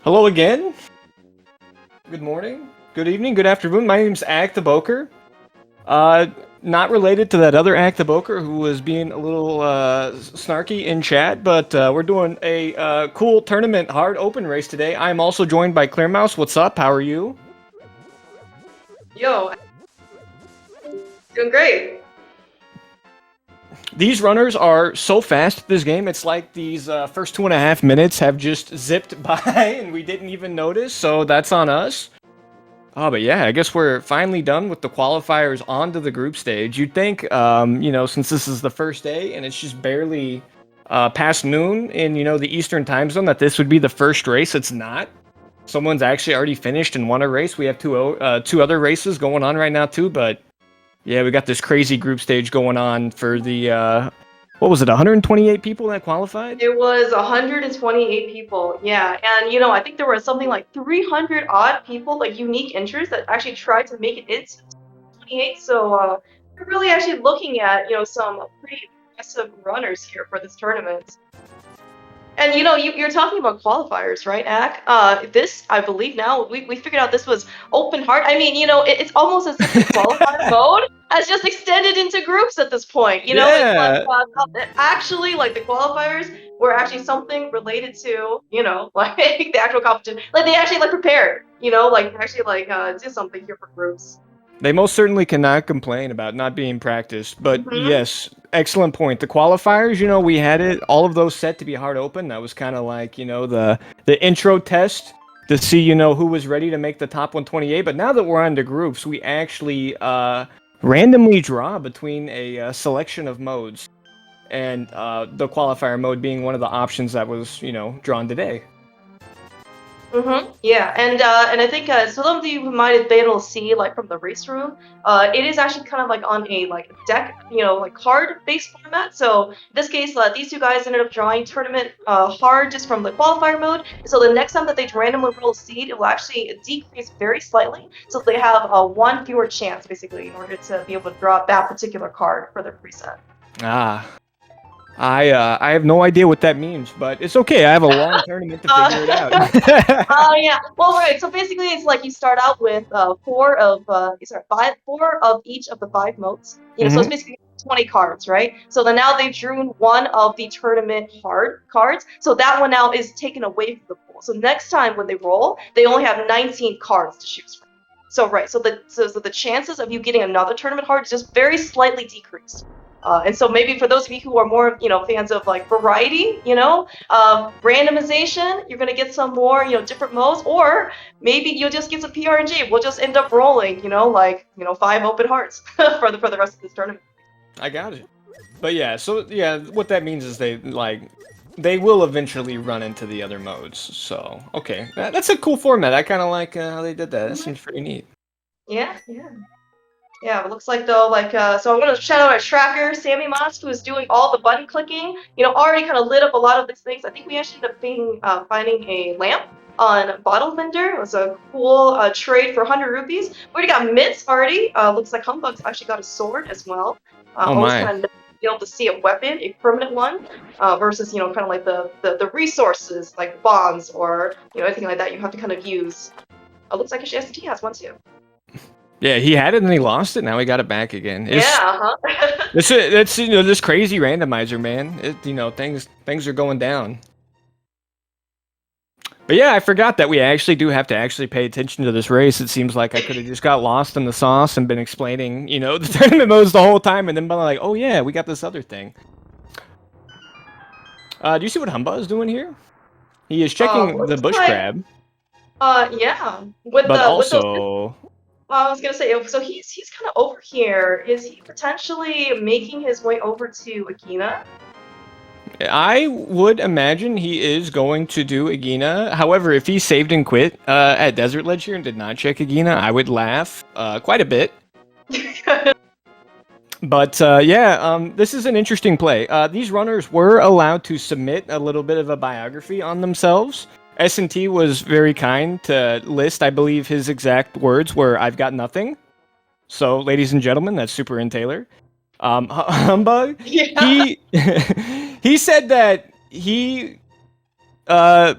Hello again. Good morning, good evening, good afternoon. My name's ALTTTPR. Not related to that other ALTTTPR who was being a little snarky in chat, but we're doing a cool tournament hard open race today. I'm also joined by Clearmouse. What's up? How are you? Yo, doing great. These runners are so fast this game. It's like these first 2.5 minutes have just zipped by and we didn't even notice, so that's on us. Oh, but yeah, I guess we're finally done with the qualifiers onto the group stage. You'd think, you know, since this is the first day and it's just barely past noon in, you know, the Eastern time zone, that this would be the first race. It's not. Someone's actually already finished and won a race. We have two other races going on right now too, but yeah, we got this crazy group stage going on for the, what was it, 128 people that qualified? It was 128 people, yeah. And, you know, I think there were something like 300 odd people, like unique entries that actually tried to make it into 28. So we're really actually looking at, you know, some pretty impressive runners here for this tournament. And you know, you're talking about qualifiers, right, Ak? This, I believe now, we figured out this was open heart. I mean, you know, it's almost as if the qualifier mode has just extended into groups at this point. You know, it's like actually, like the qualifiers were actually something related to, you know, like the actual competition. Like they actually like prepared, you know, like actually like do something here for groups. They most certainly cannot complain about not being practiced, but yes, excellent point. The qualifiers, you know, we had it all of those set to be hard open. That was kind of like, you know, the intro test to see, you know, who was ready to make the top 128. But now that we're on to groups, we actually randomly draw between a selection of modes, and the qualifier mode being one of the options that was, you know, drawn today. Yeah, and I think some of you might have been able to see like from the race room, it is actually kind of like on a like deck, you know, like card-based format. So in this case, these two guys ended up drawing tournament hard just from the qualifier mode. So the next time that they randomly roll a seed, it will actually decrease very slightly, so they have one fewer chance basically in order to be able to draw that particular card for their preset. Ah. I have no idea what that means, but it's okay. I have a long tournament to figure it out. Oh yeah. Well, right. So basically, it's like you start out with four of each of the 5 modes. You know, so it's basically 20 cards, right? So then now they've drawn one of the tournament hard cards. So that one now is taken away from the pool. So next time when they roll, they only have 19 cards to choose from. So right. So the chances of you getting another tournament hard is just very slightly decreased. And so maybe for those of you who are more, fans of like variety, randomization, you're gonna get some more, different modes, or maybe you'll just get some PRNG. We'll just end up rolling, 5 open hearts for the rest of this tournament. I got it. But yeah, so yeah, what that means is they will eventually run into the other modes. So okay, that's a cool format. I kind of like how they did that. That seems pretty neat. Yeah. Yeah, it looks like though, so I'm gonna shout out our tracker, Sammy Moss, who is doing all the button clicking. Already kind of lit up a lot of these things. I think we actually ended up finding a lamp on Bottle Vendor. It was a cool trade for 100 rupees. We already got mitts already. Looks like Humbugh's actually got a sword as well. Oh always my. kind of be able to see a weapon, a permanent one, versus kind of like the resources like bonds or anything like that you have to kind of use. Looks like ST has one too. Yeah, he had it and he lost it. Now he got it back again. Yeah, That's this crazy randomizer, man. Things are going down. But yeah, I forgot that we actually do have to actually pay attention to this race. It seems like I could have just got lost in the sauce and been explaining, the tournament modes the whole time, and then been like, oh yeah, we got this other thing. Do you see what Humbugh is doing here? He is checking the bush crab. Yeah. With those, I was gonna say, so he's kind of over here. Is he potentially making his way over to Agina? I would imagine he is going to do Agina. However, if he saved and quit at Desert Ledge here and did not check Agina, I would laugh quite a bit. But yeah, this is an interesting play. These runners were allowed to submit a little bit of a biography on themselves. S&T was very kind to list, I believe his exact words were, "I've got nothing." So, ladies and gentlemen, that's SuperNinTaylor. Humbugh, Yeah. he said that he got,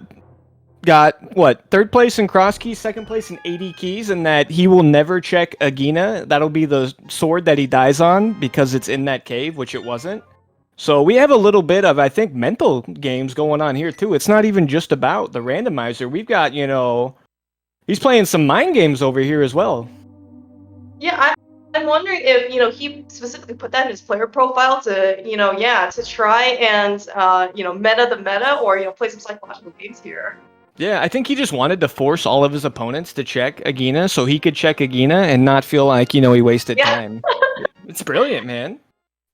what, 3rd place in cross keys, 2nd place in 80 keys, and that he will never check Agina. That'll be the sword that he dies on because it's in that cave, which it wasn't. So we have a little bit of, I think, mental games going on here, too. It's not even just about the randomizer. We've got, he's playing some mind games over here as well. Yeah, I'm wondering if, he specifically put that in his player profile to, to try and, meta the meta or, play some psychological games here. Yeah, I think he just wanted to force all of his opponents to check Agina so he could check Agina and not feel like, he wasted time. It's brilliant, man.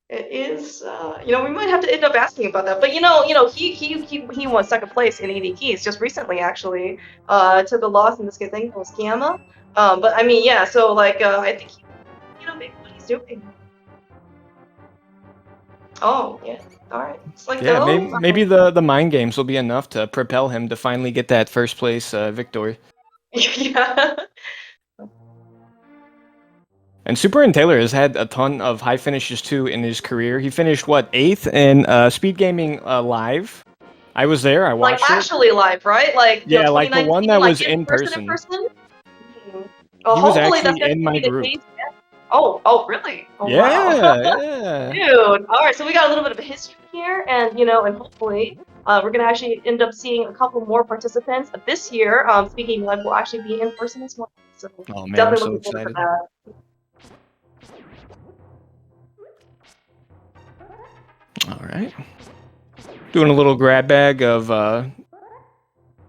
It is, we might have to end up asking about that. But he won 2nd place in 80 keys just recently, actually. Took a loss in this thing thing called Gamma. But I mean, yeah. So I think maybe what he's doing. Oh yeah. All right. It's like yeah, maybe the mind games will be enough to propel him to finally get that 1st place victory. Yeah. And SuperNinTaylor has had a ton of high finishes too in his career. He finished 8th in SpeedGaming Live. I was there. I watched it. Actually live, right? Yeah, like the one that was in person. Mm-hmm. He was actually in my group. Oh, really? Oh, yeah, wow. Yeah. Dude. All right, so we got a little bit of a history here, and and hopefully we're gonna actually end up seeing a couple more participants this year. Speaking Live will actually be in person as well. So oh man, definitely I'm so looking forward excited. to that. All right. Doing a little grab bag of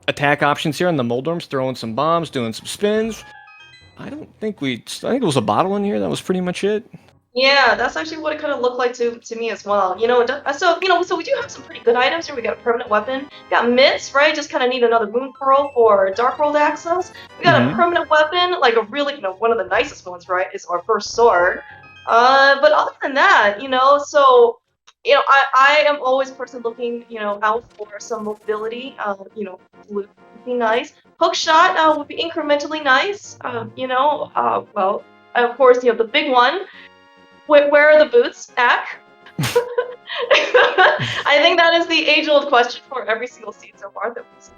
attack options here on the Moldorms, throwing some bombs, doing some spins. I think it was a bottle in here. That was pretty much it. Yeah, that's actually what it kind of looked like to me as well. So we do have some pretty good items here. We got a permanent weapon. We got mitts, right? Just kind of need another moon pearl for Dark World access. We got a permanent weapon, like a really, one of the nicest ones, right? Is our first sword. But other than that, so I am always personally looking, out for some mobility. Would be nice. Hook shot would be incrementally nice. Well, of course, the big one. Where are the boots at? I think that is the age-old question for every single seed so far that we've seen.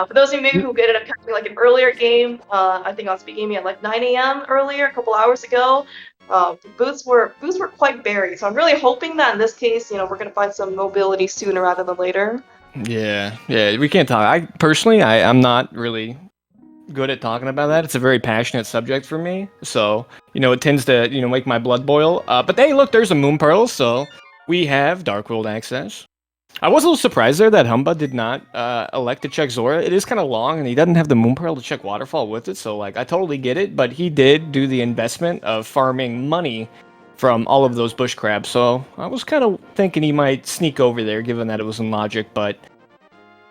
For those of you maybe who ended up catching an earlier game, I think on SpeedGaming at 9 a.m. earlier, a couple hours ago, the boots were quite buried. So I'm really hoping that in this case, we're gonna find some mobility sooner rather than later. Yeah, we can't talk. I'm not really good at talking about that. It's a very passionate subject for me. So You know, it tends to, you know, make my blood boil. But hey, look, there's a Moon Pearl, so we have Dark World access. I was a little surprised there that humbugh did not elect to check Zora. It is kind of long, and he doesn't have the Moon Pearl to check Waterfall with it, so, like, I totally get it, but he did do the investment of farming money from all of those bush crabs, so I was kind of thinking he might sneak over there, given that it was in logic, but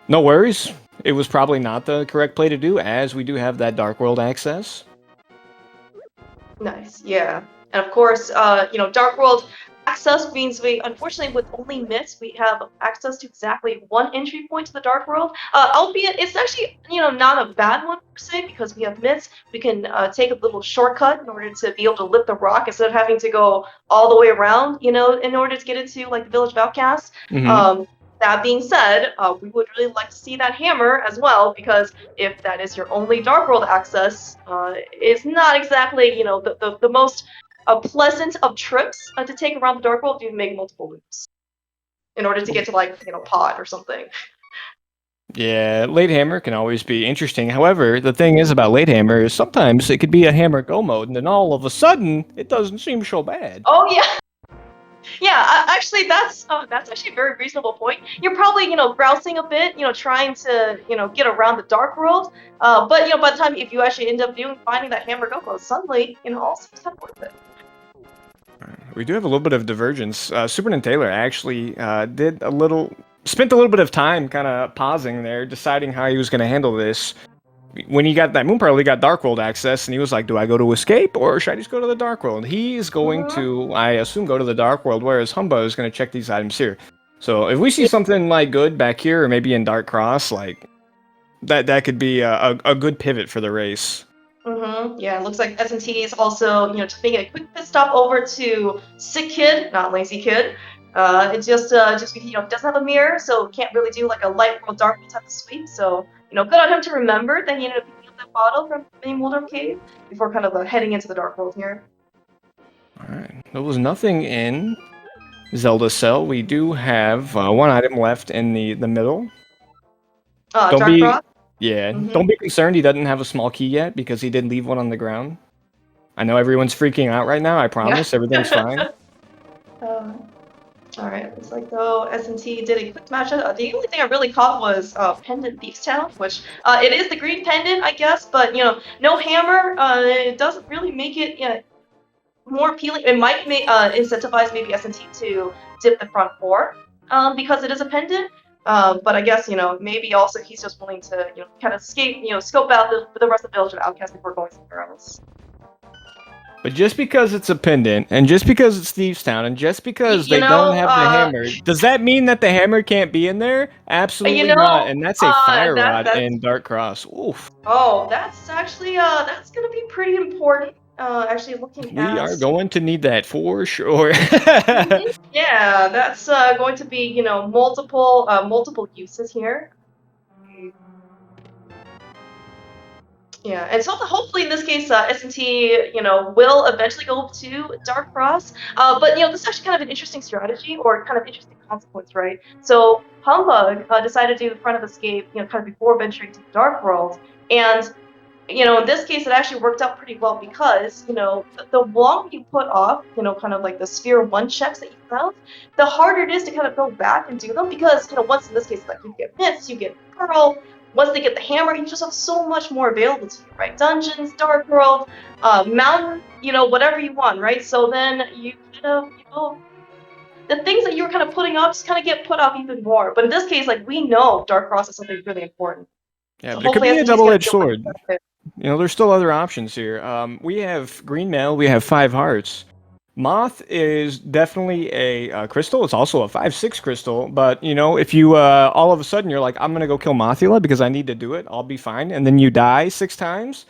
no worries. It was probably not the correct play to do, as we do have that Dark World access. Nice, yeah. And of course, you know, Dark World access means we, unfortunately, with only myths, we have access to exactly one entry point to the Dark World. Albeit, it's actually, you know, not a bad one per se, because we have myths. We can take a little shortcut in order to be able to lift the rock instead of having to go all the way around, you know, in order to get into, like, the Village of Outcasts. That being said, we would really like to see that hammer as well, because if that is your only Dark World access, it's not exactly, you know, the most pleasant of trips to take around the Dark World. You make multiple loops in order to get to, like, you know, Pod or something. Yeah, late hammer can always be interesting. However, the thing is about late hammer is sometimes it could be a hammer go mode, and then all of a sudden it doesn't seem so bad. Oh yeah. Yeah, actually, that's actually a very reasonable point. You're probably, you know, browsing a bit, you know, trying to, you know, get around the Dark World. But you know, by the time if you actually end up finding that hammer go mode, suddenly, you know, all seems kind of worth it. We do have a little bit of divergence. SuperNinTaylor actually spent a little bit of time kind of pausing there, deciding how he was going to handle this. When he got that Moon Pearl, he got Dark World access, and he was like, do I go to Escape, or should I just go to the Dark World? He is going to, I assume, go to the Dark World, whereas humbugh is going to check these items here. So if we see something, like, good back here, or maybe in Dark Cross, like, that could be a good pivot for the race. Yeah, it looks like S&T is also, you know, just making a quick pit stop over to Sick Kid, not Lazy Kid. It just you know, doesn't have a mirror, so can't really do like a light world dark world type of sweep. So, you know, good on him to remember that he ended up picking up that bottle from the Moldorf Cave before kind of heading into the dark world here. Alright, there was nothing in Zelda Cell. We do have one item left in the middle. Don't Dark be, Rock? yeah, don't be concerned he doesn't have a small key yet, because he did leave one on the ground. I know everyone's freaking out right now, I promise, everything's fine. Alright, looks like though S&T did a quick matchup. The only thing I really caught was Pendant Thieves Town, which it is the green pendant, I guess, but you know, no hammer. It doesn't really make it more appealing. It might incentivize maybe S&T to dip the front four because it is a pendant. But I guess, you know, maybe also he's just willing to, you know, kind of scope out the rest of the Village of Outcasts before going somewhere else. But just because it's a pendant, and just because it's Thieves Town, and just because they don't have the hammer, does that mean that the hammer can't be in there? Absolutely not, and that's a fire rod in Dark Cross. Oof. Oh, that's actually that's gonna be pretty important. Actually looking at... We are going to need that for sure. Yeah, that's going to be, you know, multiple uses here. Yeah, and so hopefully in this case, S&T, you know, will eventually go to Dark Cross. But you know, this is actually kind of an interesting strategy, or kind of interesting consequence, right? So humbugh decided to do the front of Escape, you know, kind of before venturing to the Dark World, and you know, in this case, it actually worked out pretty well because, you know, the longer you put off, you know, kind of like the Sphere 1 checks that you have, the harder it is to kind of go back and do them because, you know, once in this case, like, you get myths, you get Pearl, once they get the hammer, you just have so much more available to you, right? Dungeons, Dark World, Mountain, you know, whatever you want, right? So then you kind of, you know, the things that you were kind of putting off just kind of get put off even more. But in this case, like, we know Dark Cross is something really important. Yeah, so but it could be a double-edged sword. You know, there's still other options here. We have green mail, we have 5 hearts. Moth is definitely a crystal. It's also a 5/6 crystal. But, you know, if you all of a sudden you're like, I'm going to go kill Mothula because I need to do it, I'll be fine. And then you die 6 times.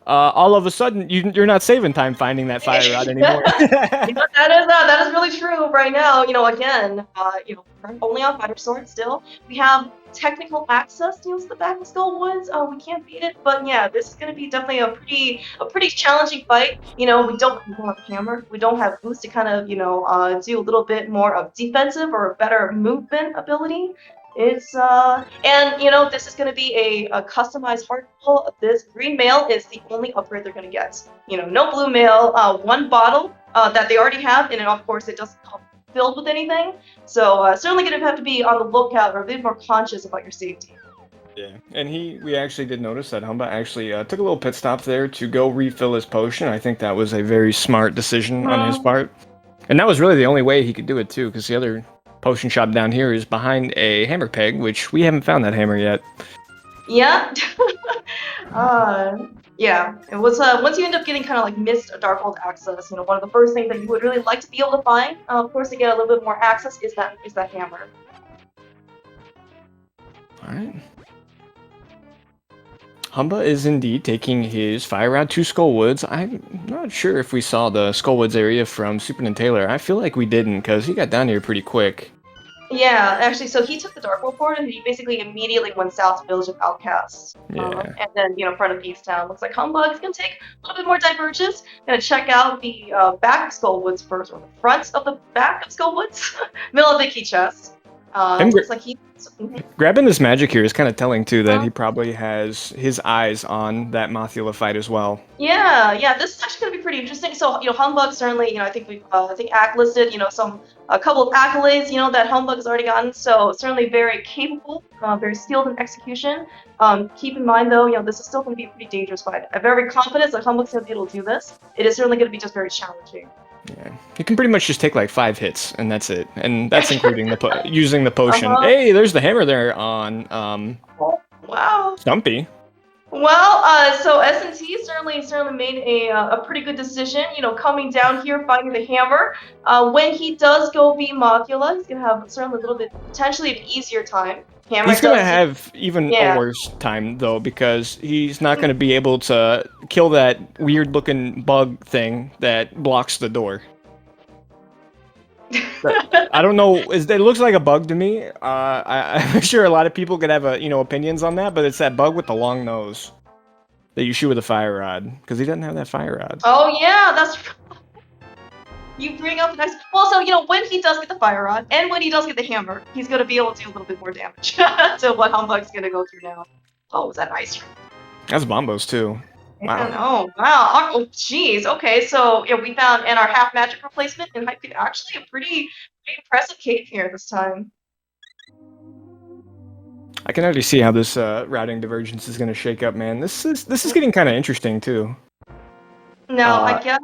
All of a sudden, you're not saving time finding that fire rod anymore. You know, that is really true right now. You know, again, you know, we're only on Fighter Sword still. We have technical access to the Back of Skull Woods. We can't beat it, but yeah, this is going to be definitely a pretty challenging fight. You know, we don't have a hammer. We don't have boost to kind of, you know, do a little bit more of defensive or better movement ability. It's and you know this is gonna be a customized heart pull. This green mail is the only upgrade they're gonna get. You know, no blue mail. One bottle that they already have, and then of course it doesn't come filled with anything. So certainly gonna have to be on the lookout or a bit more conscious about your safety. Yeah, and we actually did notice that humbugh actually took a little pit stop there to go refill his potion. I think that was a very smart decision on his part. And that was really the only way he could do it too, because the other potion shop down here is behind a hammer peg, which we haven't found that hammer yet. Yeah. Yeah. It was once you end up getting kind of like missed Darkhold access, you know, one of the first things that you would really like to be able to find, of course, to get a little bit more access is that hammer. All right. Humbugh is indeed taking his fire rod to Skullwoods. I'm not sure if we saw the Skullwoods area from SuperNinTaylor. I feel like we didn't, because he got down here pretty quick. Yeah, actually, so he took the Darkhold port and he basically immediately went south to Village of Outcasts. Yeah. And then, you know, in front of Thieves Town. Looks like Humbugh is going to take a little bit more divergence. Going to check out the back of Skullwoods first, or the front of the back of Skullwoods. Middle of the key chest. Looks like he... Grabbing this magic here is kind of telling, too, that he probably has his eyes on that Mothula fight as well. Yeah, this is actually going to be pretty interesting. So, you know, Humbugh certainly, you know, I think we've, Ack listed, you know, a couple of accolades, you know, that Humbugh has already gotten. So, certainly very capable, very skilled in execution. Keep in mind, though, you know, this is still going to be a pretty dangerous fight. I'm very confident that Humbugh's going to be able to do this. It is certainly going to be just very challenging. Yeah, you can pretty much just take like 5 hits, and that's it. And that's including the using the potion. Hey, there's the hammer there on wow. Stumpy. Well, so S&T certainly made a pretty good decision. You know, coming down here, finding the hammer. When he does go be Mothula, he's gonna have certainly a little bit potentially an easier time. He's gonna have even a worse time though, because he's not gonna be able to kill that weird-looking bug thing that blocks the door. I don't know. It looks like a bug to me. I'm sure a lot of people could have opinions on that, but it's that bug with the long nose that you shoot with a fire rod, because he doesn't have that fire rod. Oh yeah, that's. You bring up the next. Well, so you know when he does get the fire rod and when he does get the hammer, he's gonna be able to do a little bit more damage to what Humbugh's gonna go through now. Oh, was that nice? That's Bombos too. Wow. Oh wow. Oh jeez. Okay, so yeah, we found in our half magic replacement and might be actually a pretty impressive cave here this time. I can already see how this routing divergence is gonna shake up, man. This is getting kind of interesting too. No, I guess.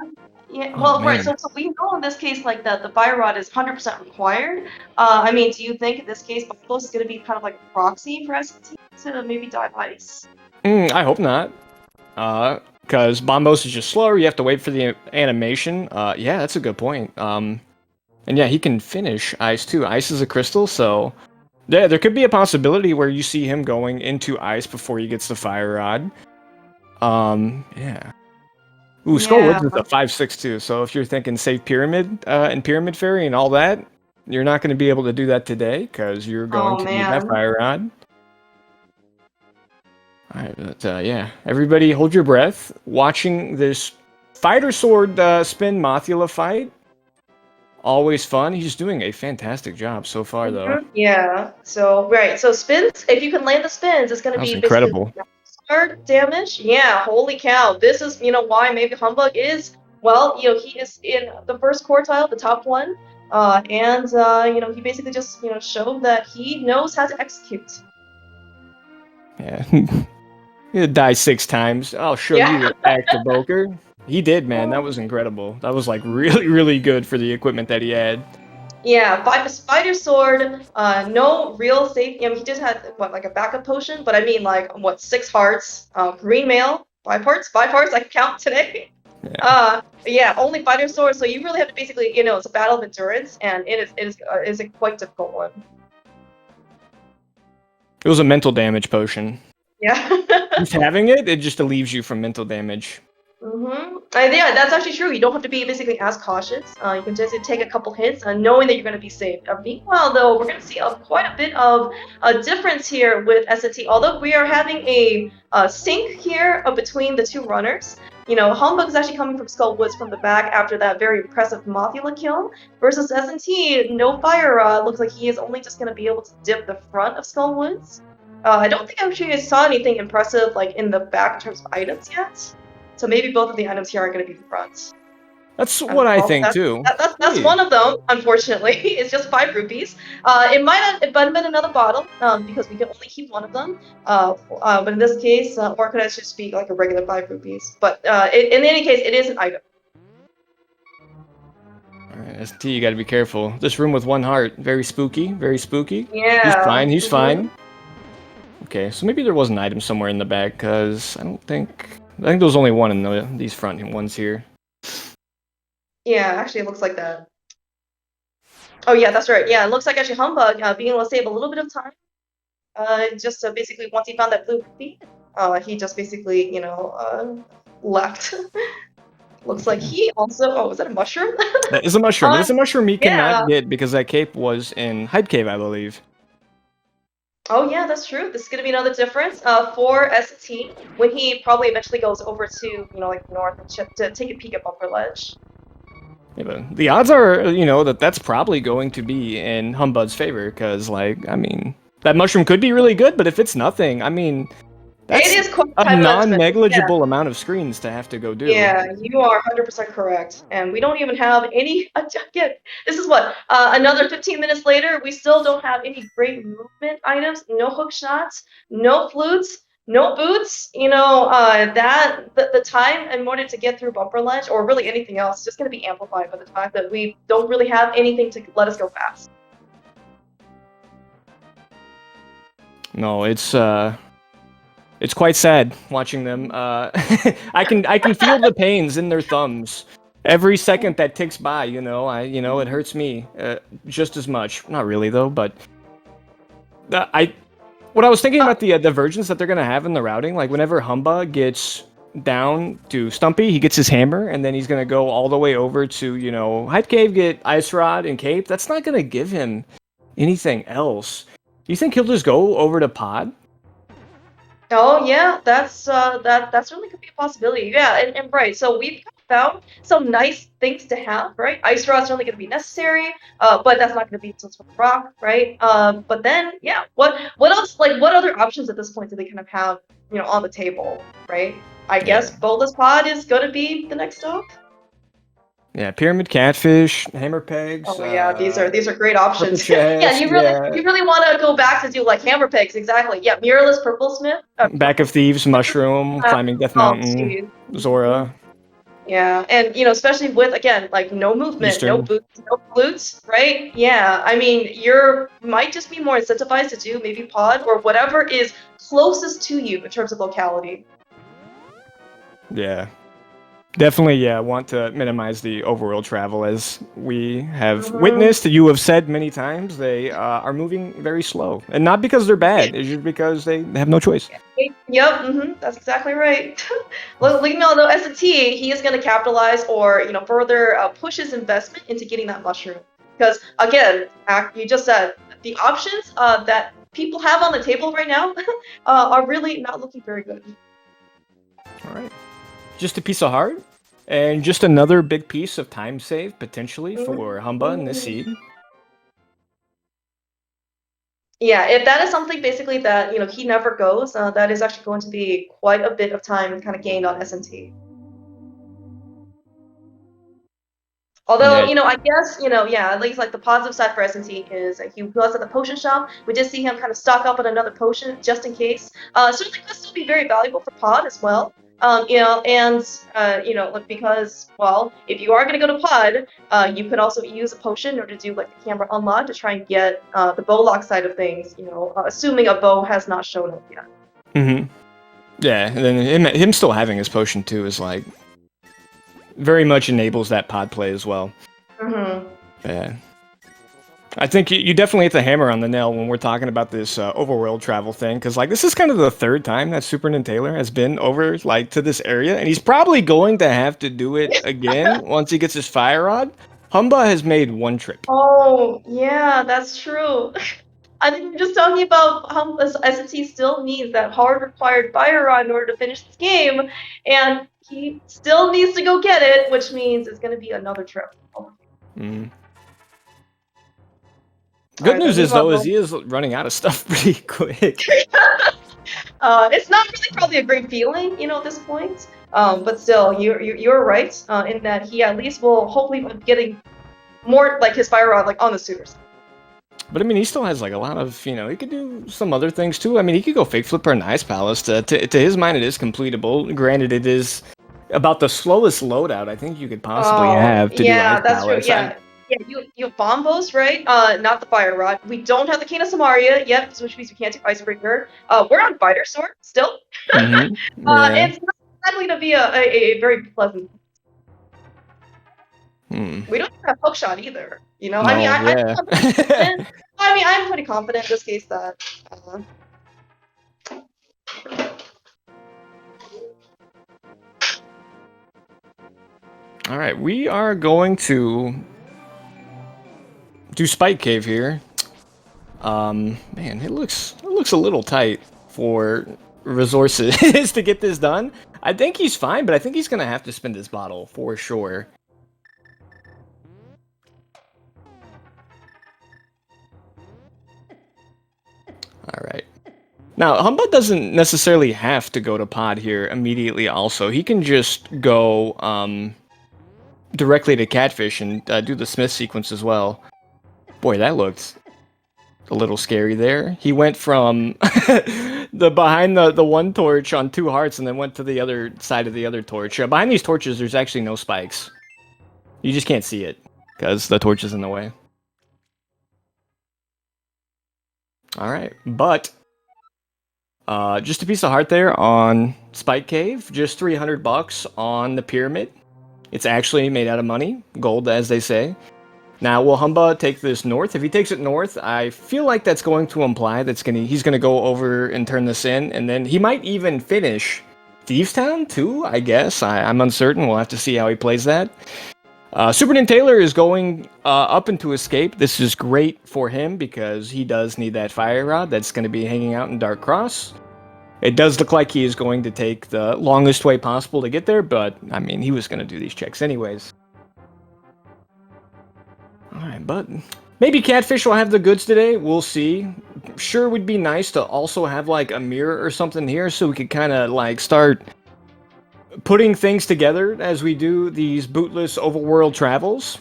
Yeah, well, right. Man. So we know in this case, like the fire rod is 100% required. I mean, do you think in this case, Bombos is going to be kind of like a proxy for ST to maybe dive ice? I hope not. Because Bombos is just slower. You have to wait for the animation. Yeah, that's a good point. And yeah, he can finish ice too. Ice is a crystal, so yeah, there could be a possibility where you see him going into ice before he gets the fire rod. Yeah. Ooh, Skullwoods is a 5/6 too, so if you're thinking save Pyramid and Pyramid Fairy and all that, you're not going to be able to do that today, because you're going to need that fire rod. Alright, but yeah, everybody hold your breath. Watching this Fighter Sword spin Mothula fight, always fun. He's doing a fantastic job so far, though. Yeah, so, right, so spins, if you can land the spins, it's going to be incredible. Damage. Yeah, holy cow. This is, you know, why maybe Humbugh is, well, you know, he is in the first quartile, the top one, and, you know, he basically just, you know, showed that he knows how to execute. Yeah. He'll die 6 times. I'll show you, Actor Boker. He did, man. That was incredible. That was, like, really, really good for the equipment that he had. Yeah, Spider Sword, no real safety. I mean, he just had, what, like a backup potion? But I mean, like, what, 6 hearts, green mail, 5 hearts? 5 hearts I can count today. Yeah, only Fighter Sword, so you really have to basically, you know, it's a battle of endurance, and it is a quite difficult one. It was a mental damage potion. Yeah. Just having it just relieves you from mental damage. Yeah, that's actually true. You don't have to be basically as cautious. You can just take a couple hits, knowing that you're going to be safe. Meanwhile, though, we're going to see quite a bit of a difference here with S&T. Although we are having a sync here between the two runners, you know, Humbug is actually coming from Skull Woods from the back after that very impressive Mothula kill, versus S&T, no fire rod, looks like he is only just going to be able to dip the front of Skull Woods. I don't think actually I saw anything impressive like in the back in terms of items yet, so maybe both of the items here are going to be the fronts. That's what I think too. That's one of them, unfortunately. It's just 5 rupees. It might have been another bottle, because we can only keep one of them. But in this case, or could I just be like a regular 5 rupees? But in any case, it is an item. Alright, ST, you gotta be careful. This room with 1 heart, very spooky, very spooky. Yeah. He's fine, he's fine. Okay, so maybe there was an item somewhere in the back, because I think there was only one in these front ones here. Yeah, actually, it looks like that. Oh yeah, that's right. Yeah, it looks like actually Humbug being able to save a little bit of time. Just basically once he found that blue rupee, he just basically, you know, left. Looks like he also. Oh, was that a mushroom? That is a mushroom. It's a mushroom he cannot yeah. get because that cape was in Hype Cave, I believe. Oh yeah, that's true. This is gonna be another difference for S&T when he probably eventually goes over to, you know, like north and to take a peek at Bumper Ledge. Yeah, but the odds are, you know, that's probably going to be in Humbug's favor, because, like, I mean, that mushroom could be really good, but if it's nothing, I mean, that's it is quite a non-negligible yeah. amount of screens to have to go do. Yeah, you are 100% correct. And we don't even have any, again, this is what, another 15 minutes later, we still don't have any great movement items, no hook shots, no flutes, no boots, you know, the time in order to get through Bumper Ledge, or really anything else, is just going to be amplified by the fact that we don't really have anything to let us go fast. No, it's quite sad watching them. I can feel the pains in their thumbs every second that ticks by. You know, it hurts me just as much. Not really though, but what I was thinking about the divergence that they're gonna have in the routing, like whenever Humbug gets down to Stumpy, he gets his hammer, and then he's gonna go all the way over to, you know, Hype Cave, get Ice Rod and Cape. That's not gonna give him anything else. Do you think he'll just go over to Pod? Oh yeah, that certainly could be a possibility. Yeah, and right. So we've found some nice things to have, right? Ice Rod's certainly going to be necessary, but that's not going to be Tilts from Rock, right? But then, yeah, what else? Like, what other options at this point do they kind of have, you know, on the table, right? I guess Bolas Pod is going to be the next stop. Yeah, Pyramid Catfish, Hammer Pegs. Oh yeah, these are great options. Yeah, you really want to go back to do like Hammer Pegs, exactly. Yeah, Mirrorless Purple Smith. Back of Thieves, Mushroom, Climbing Death Mountain, Zora. Yeah, and you know, especially with again, like no movement, Eastern. no boots, no flutes, right? Yeah, I mean, might just be more incentivized to do maybe Pod or whatever is closest to you in terms of locality. Yeah. Definitely, yeah, want to minimize the overworld travel, as we have witnessed. You have said many times they are moving very slow, and not because they're bad, it's just because they have no choice. Yep, that's exactly right. Well, you know, though, S&T, he is going to capitalize or, you know, further push his investment into getting that mushroom. Because, again, you just said, the options that people have on the table right now are really not looking very good. All right. Just a piece of heart, and just another big piece of time save, potentially, for Humbugh in this seed. Yeah, if that is something basically that, you know, he never goes, that is actually going to be quite a bit of time kind of gained on S&T. Although, you know, I guess, you know, yeah, at least like the positive side for S&T is he was at the potion shop. We did see him kind of stock up on another potion just in case. Certainly could still be very valuable for Pod as well. You know, and, you know, like, because, well, if you are going to go to Pod, you could also use a potion in order to do, like, the camera unlock to try and get the bow lock side of things, you know, assuming a bow has not shown up yet. Yeah, and then him still having his potion, too, is, like, very much enables that Pod play as well. Yeah. I think you definitely hit the hammer on the nail when we're talking about this overworld travel thing, because like this is kind of the third time that SuperNinTaylor has been over like to this area, and he's probably going to have to do it again once he gets his fire rod. Humbugh has made one trip. Oh yeah, that's true. I think we're just talking about how S&T still needs that hard required fire rod in order to finish this game, and he still needs to go get it, which means it's going to be another trip. Good news is, though, is he is running out of stuff pretty quick. It's not really probably a great feeling, you know, at this point. But still, you're right in that he at least will hopefully be getting more like his fire rod like on the suitors. But I mean, he still has like a lot of, you know, he could do some other things too. I mean, he could go fake flip or nice palace. To his mind, it is completable. Granted, it is about the slowest loadout I think you could possibly have to do ice that's palace. true. Yeah. Yeah, you have bombos, right? Not the fire rod. We don't have the Cane of Samaria yet, which means we can't do Icebreaker. We're on Fighter Sword still. Yeah. It's not likely to be a very pleasant. We don't have hookshot either. You know, No, I mean, I'm pretty confident in this case that. All right, we are going to do Spike Cave here. Man, it looks a little tight for resources to get this done. I think he's fine, but I think he's gonna have to spend his bottle for sure. All right. Now, humbugh doesn't necessarily have to go to pod here immediately also. He can just go directly to catfish and do the smith sequence as well. Boy, that looked a little scary there. He went from behind the one torch on 2 hearts and then went to the other side of the other torch. Behind these torches, there's actually no spikes. You just can't see it because the torch is in the way. Alright, but just a piece of heart there on Spike Cave, just 300 bucks on the pyramid. It's actually made out of money, gold as they say. Now, will humbugh take this north? If he takes it north, I feel like that's going to imply that's he's gonna go over and turn this in, and then he might even finish Thieves Town too, I guess. I'm uncertain. We'll have to see how he plays that. SuperNinTaylor is going up into escape. This is great for him because he does need that fire rod that's going to be hanging out in Dark Cross. It does look like he is going to take the longest way possible to get there, but I mean, he was going to do these checks anyways. Alright, but maybe Catfish will have the goods today. We'll see. Sure would be nice to also have like a mirror or something here so we could kind of like start putting things together as we do these bootless overworld travels.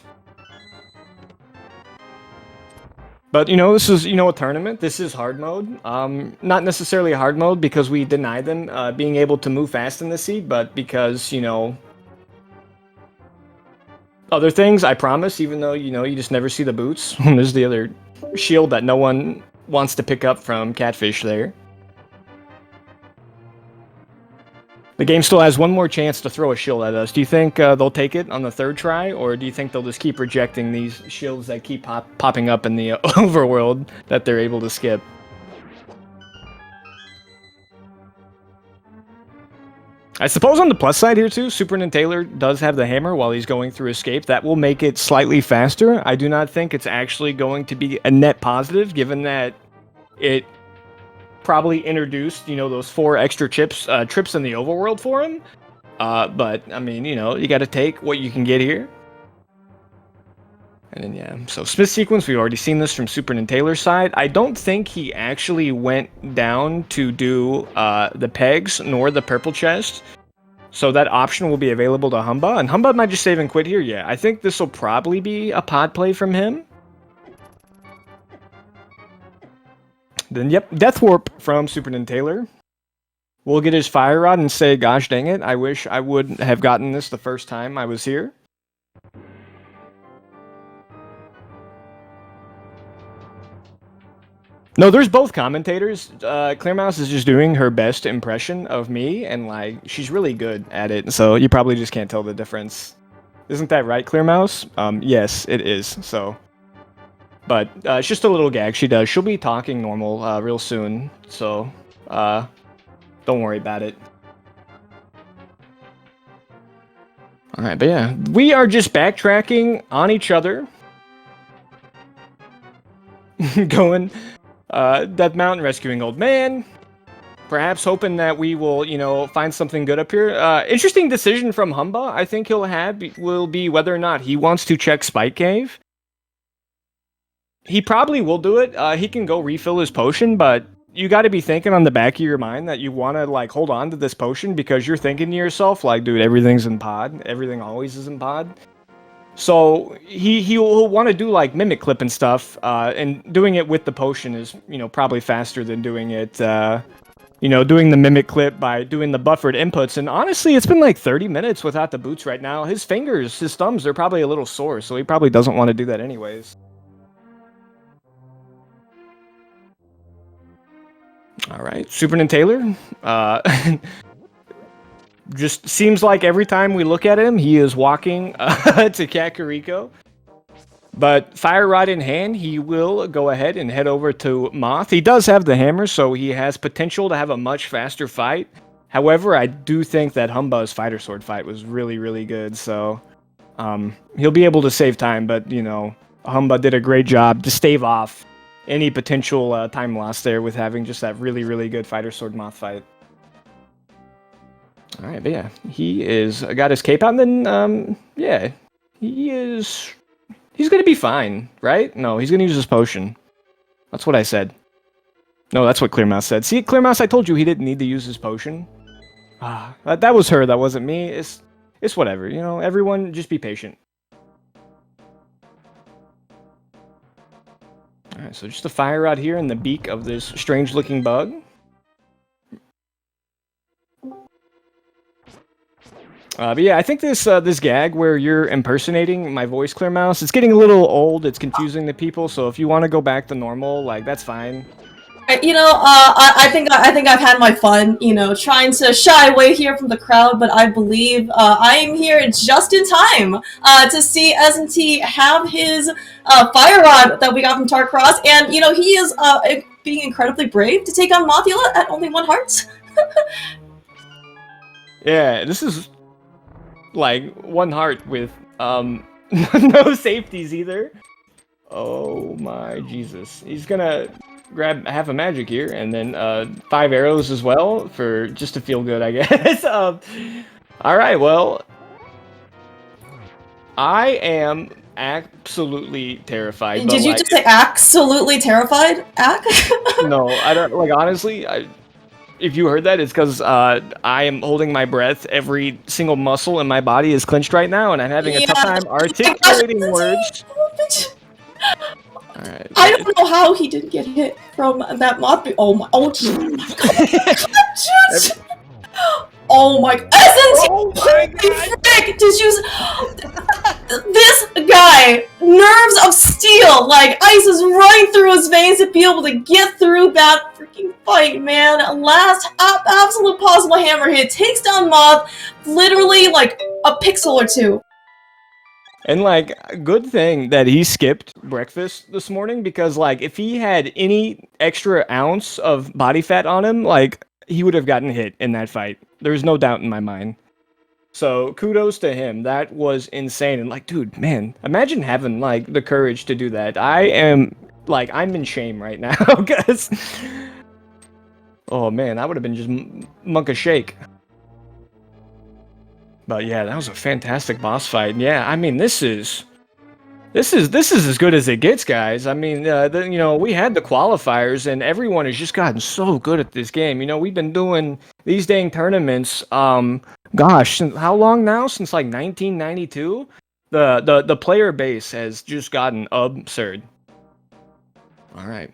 But, you know, this is, you know, a tournament. This is hard mode. Not necessarily hard mode because we deny them being able to move fast in the seed, but because, you know, other things, I promise, even though, you know, you just never see the boots. There's the other shield that no one wants to pick up from Catfish there. The game still has one more chance to throw a shield at us. Do you think they'll take it on the 3rd try, or do you think they'll just keep rejecting these shields that keep popping up in the overworld that they're able to skip? I suppose on the plus side here too, SuperNinTaylor does have the hammer while he's going through escape. That will make it slightly faster. I do not think it's actually going to be a net positive, given that it probably introduced, you know, those 4 extra trips in the overworld for him. But, I mean, you know, you got to take what you can get here. And then, yeah, so Smith sequence, we've already seen this from SuperNinTaylor's side. I don't think he actually went down to do the pegs nor the purple chest. So that option will be available to humbugh. And humbugh might just save and quit here. Yeah, I think this will probably be a pod play from him. Then, yep, Death Warp from SuperNinTaylor. We'll get his fire rod and say, gosh dang it, I wish I would have gotten this the first time I was here. No, there's both commentators. Clearmouse is just doing her best impression of me, and like, she's really good at it, so you probably just can't tell the difference. Isn't that right, Clearmouse? Yes, it is, so... But it's just a little gag she does. She'll be talking normal real soon, so don't worry about it. Alright, but yeah, we are just backtracking on each other. Going Death Mountain, rescuing Old Man. perhaps hoping that we will, you know, find something good up here. Interesting decision from humbugh. I think will be whether or not he wants to check Spike Cave. He probably will do it. He can go refill his potion, but you got to be thinking on the back of your mind that you want to like hold on to this potion because you're thinking to yourself like, dude, everything's in pod. Everything always is in pod. So he'll want to do like mimic clip and stuff, and doing it with the potion is, you know, probably faster than doing it, you know, doing the mimic clip by doing the buffered inputs. And honestly, it's been like 30 minutes without the boots right now. His fingers, his thumbs, they're probably a little sore, so he probably doesn't want to do that anyways. All right, SuperNinTaylor. Just seems like every time we look at him, he is walking to Kakariko. But Fire Rod in hand, he will go ahead and head over to Moth. He does have the hammer, so he has potential to have a much faster fight. However, I do think that humbugh's Fighter Sword fight was really, really good, so he'll be able to save time, but, you know, humbugh did a great job to stave off any potential time loss there with having just that really, really good Fighter Sword Moth fight. All right, but yeah, he is got his cape out, and then yeah, he's gonna be fine, right? No, he's gonna use his potion. That's what I said. No, that's what Clearmouse said. See, Clearmouse, I told you he didn't need to use his potion. Ah, that was her. That wasn't me. It's whatever. You know, everyone, just be patient. All right, so just a fire rod here in the beak of this strange-looking bug. But yeah, I think this gag where you're impersonating my voice, Clearmouse, it's getting a little old. It's confusing the people. So if you want to go back to normal, like that's fine. You know, I think I've had my fun. You know, trying to shy away here from the crowd, but I believe I am here just in time to see S&T have his fire rod that we got from Tarkross, and you know he is being incredibly brave to take on Mothula at only 1 heart. Yeah, this is like 1 heart with no safeties either. Oh my Jesus. He's gonna grab half a magic here and then 5 arrows as well for just to feel good, I guess. Alright, well, I am absolutely terrified. Did you just say absolutely terrified? No, I don't, like, honestly, if you heard that, it's because I am holding my breath. Every single muscle in my body is clenched right now, and I'm having a tough time articulating words. Right. I don't know how he didn't get hit from that moth. Oh my! Oh my God! Oh my! Oh my God! Frick! Did you? This guy, nerves of steel, like ice is running through his veins to be able to get through that freaking fight, man. Last absolute possible hammer hit takes down Moth, literally like a pixel or two. And like, good thing that he skipped breakfast this morning, because like, if he had any extra ounce of body fat on him, like, he would have gotten hit in that fight. There's no doubt in my mind. So kudos to him. That was insane. And like, dude, man, imagine having like the courage to do that. I'm in shame right now because, oh man, I would have been just monk a shake. But yeah, that was a fantastic boss fight. Yeah, I mean, this is as good as it gets, guys. I mean, you know, we had the qualifiers, and everyone has just gotten so good at this game. You know, we've been doing these dang tournaments. Gosh, how long now? Since like 1992. The player base has just gotten absurd. All right,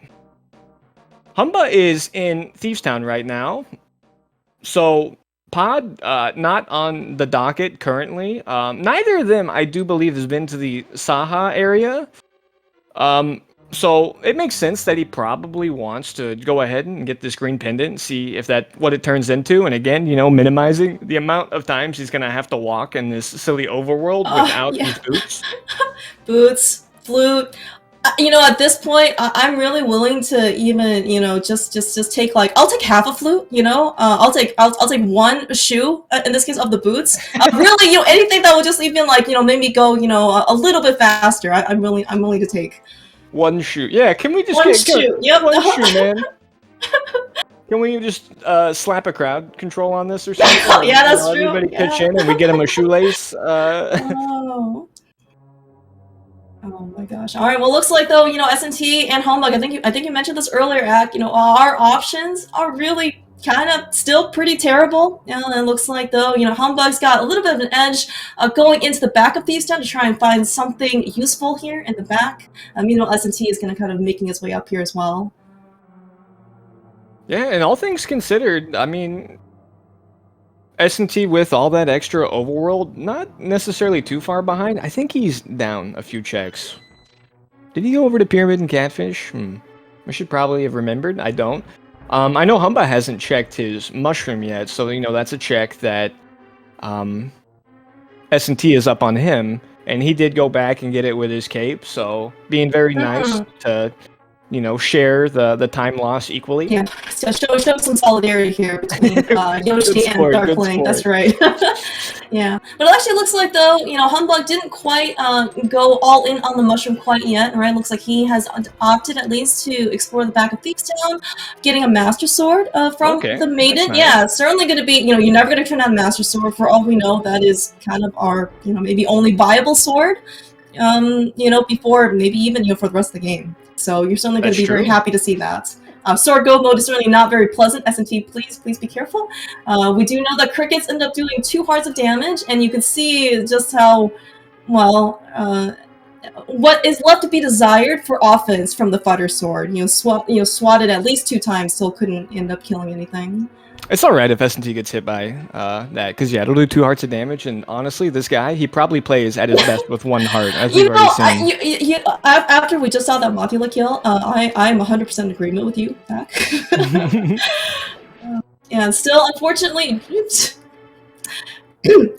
humbugh is in Thieves Town right now, so. Pod, not on the docket currently. Neither of them, I do believe, has been to the Saha area. So it makes sense that he probably wants to go ahead and get this green pendant and see if what it turns into. And again, you know, minimizing the amount of times he's gonna have to walk in this silly overworld without his boots. Boots, flute. You know, at this point, I'm really willing to even, you know, just take like, I'll take half a flute, you know, I'll take 1 shoe, in this case of the boots. Really, you know, anything that will just even like, you know, make me go, you know, a little bit faster. I'm willing to take 1 shoe. Yeah, can we just 1 shoe? Yep. 1 shoe, man? Can we just slap a crowd control on this or something? Oh, yeah, that's true. Everybody Yeah. pitch in and we get him a shoelace. Oh. Oh my gosh. All right. Well, looks like though, S&T and Humbug. I think you mentioned this earlier, Ak. Our options are really kind of still pretty terrible. And it looks like though, Humbug's got a little bit of an edge going into the back of Thieves Town to try and find something useful here in the back. Meanwhile, S&T is going to kind of making his way up here as well. Yeah, and all things considered, I mean, S&T with all that extra overworld, not necessarily too far behind. I think he's down a few checks. Did he go over to Pyramid and Catfish? I should probably have remembered. I don't. I know humbugh hasn't checked his mushroom yet, so that's a check that S&T is up on him, and he did go back and get it with his cape. So being very nice to share the time loss equally. Yeah, so show some solidarity here between Yoshi and Darkling. That's right. Yeah, but it actually looks like though, Humbug didn't quite go all in on the mushroom quite yet. Right, looks like he has opted at least to explore the back of Thieves Town, getting a Master Sword from the Maiden. Nice. Yeah, it's certainly going to be. You're never going to turn down a Master Sword. For all we know, that is kind of our maybe only viable sword. Before maybe even for the rest of the game. So you're certainly going to be very happy to see that. Sword Go mode is certainly not very pleasant. S&T, please be careful. We do know that crickets end up doing 2 hearts of damage, and you can see just how, well, what is left to be desired for offense from the Fighter Sword. Swatted at least 2 times, still couldn't end up killing anything. It's alright if S&T gets hit by that, because it'll do 2 hearts of damage, and honestly, this guy, he probably plays at his best with 1 heart, as we've already seen. After we just saw that Mothula kill, I'm 100% in agreement with you, Zach. And still, unfortunately,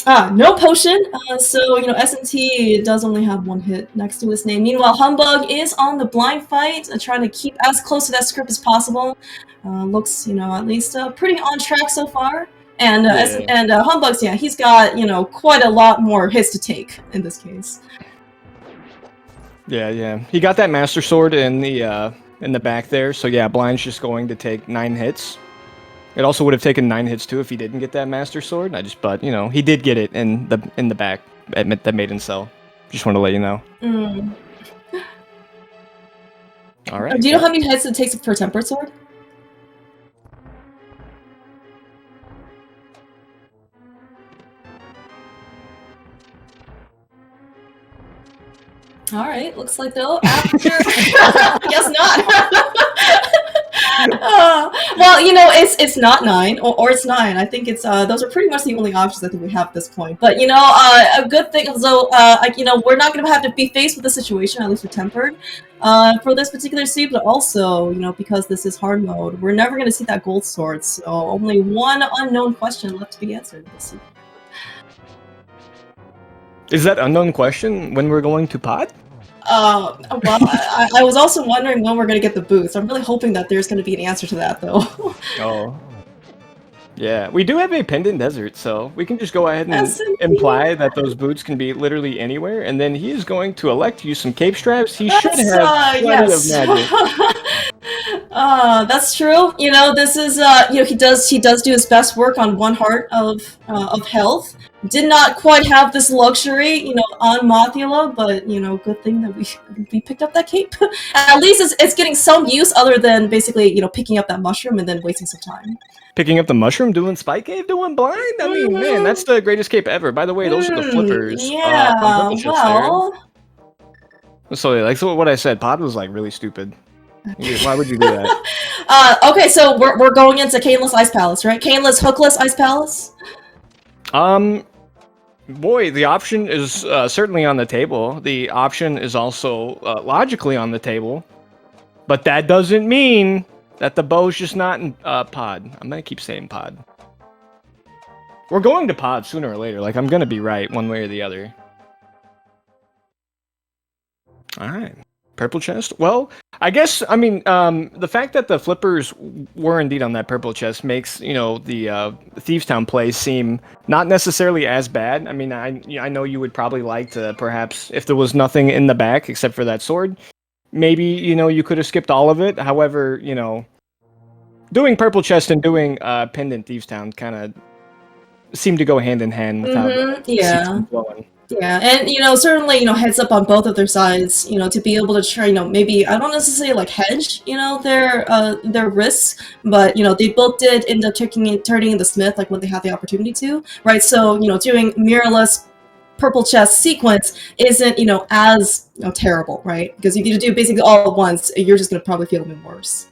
no potion, so, S&T does only have 1 hit next to his name. Meanwhile, Humbug is on the blind fight, trying to keep as close to that script as possible. Looks, at least pretty on track so far. And Humbug's, he's got, quite a lot more hits to take in this case. Yeah. He got that Master Sword in the back there, so yeah, Blind's just going to take 9 hits. It also would have taken 9 hits too if he didn't get that Master Sword. But he did get it in the back at the Maiden Cell. Just want to let you know. All right. Do you know how many hits it takes for a Tempered Sword? All right, looks like though after guess not. Well, it's not 9 or it's 9. I think it's those are pretty much the only options I think we have at this point. But a good thing though, we're not going to have to be faced with the situation, at least with Tempered, for this particular seed. But also, because this is hard mode, we're never going to see that gold sword. So only 1 unknown question left to be answered in this seed. Is that unknown question when we're going to pod? Well, I was also wondering when we're going to get the boots. I'm really hoping that there's going to be an answer to that, though. Oh. Yeah, we do have a pendant desert, so we can just go ahead and imply that those boots can be literally anywhere, and then he is going to elect to use some cape straps. He should have plenty of magic. That's true. This is he does do his best work on 1 heart of health. Did not quite have this luxury, on Mothula, but good thing that we picked up that cape. At least it's getting some use other than basically picking up that mushroom and then wasting some time. Picking up the mushroom, doing Spike Cave, doing Blind? I mean, man, that's the greatest cape ever. By the way, those are the flippers. Yeah, well... So what I said, Pod was really stupid. Why would you do that? Okay, so we're going into Caneless Ice Palace, right? Caneless, hookless Ice Palace? Boy, the option is certainly on the table. The option is also logically on the table. But that doesn't mean that the bow's just not in pod. I'm going to keep saying pod. We're going to pod sooner or later. I'm going to be right one way or the other. All right. Purple chest? Well, I guess, the fact that the flippers were indeed on that purple chest makes, the Thieves Town play seem not necessarily as bad. I know you would probably like to, perhaps, if there was nothing in the back except for that sword, maybe, you could have skipped all of it. However, Doing purple chest and doing pendant Thieves Town kind of seem to go hand in hand with how the seats Yeah. are flowing. Yeah, and certainly, heads up on both of their sides, to be able to try, maybe I don't necessarily like hedge, their risks, but they both did end up turning into Smith like when they had the opportunity to, right? So, doing mirrorless purple chest sequence isn't, as terrible, right? Because if you do basically all at once, you're just gonna probably feel a bit worse.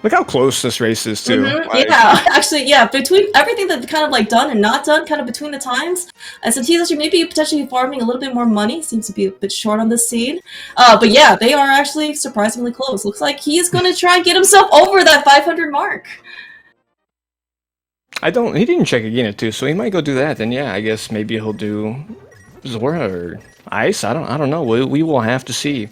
Look how close this race is too. Like, yeah, actually, yeah. Between everything that's kind of like done and not done, kind of between the times, SMT is actually maybe potentially farming a little bit more money. Seems to be a bit short on this seed, but yeah, they are actually surprisingly close. Looks like he's going to try and get himself over that 500 mark. He didn't check again too, so he might go do that. Then yeah, I guess maybe he'll do Zora or Ice. I don't know. We will have to see.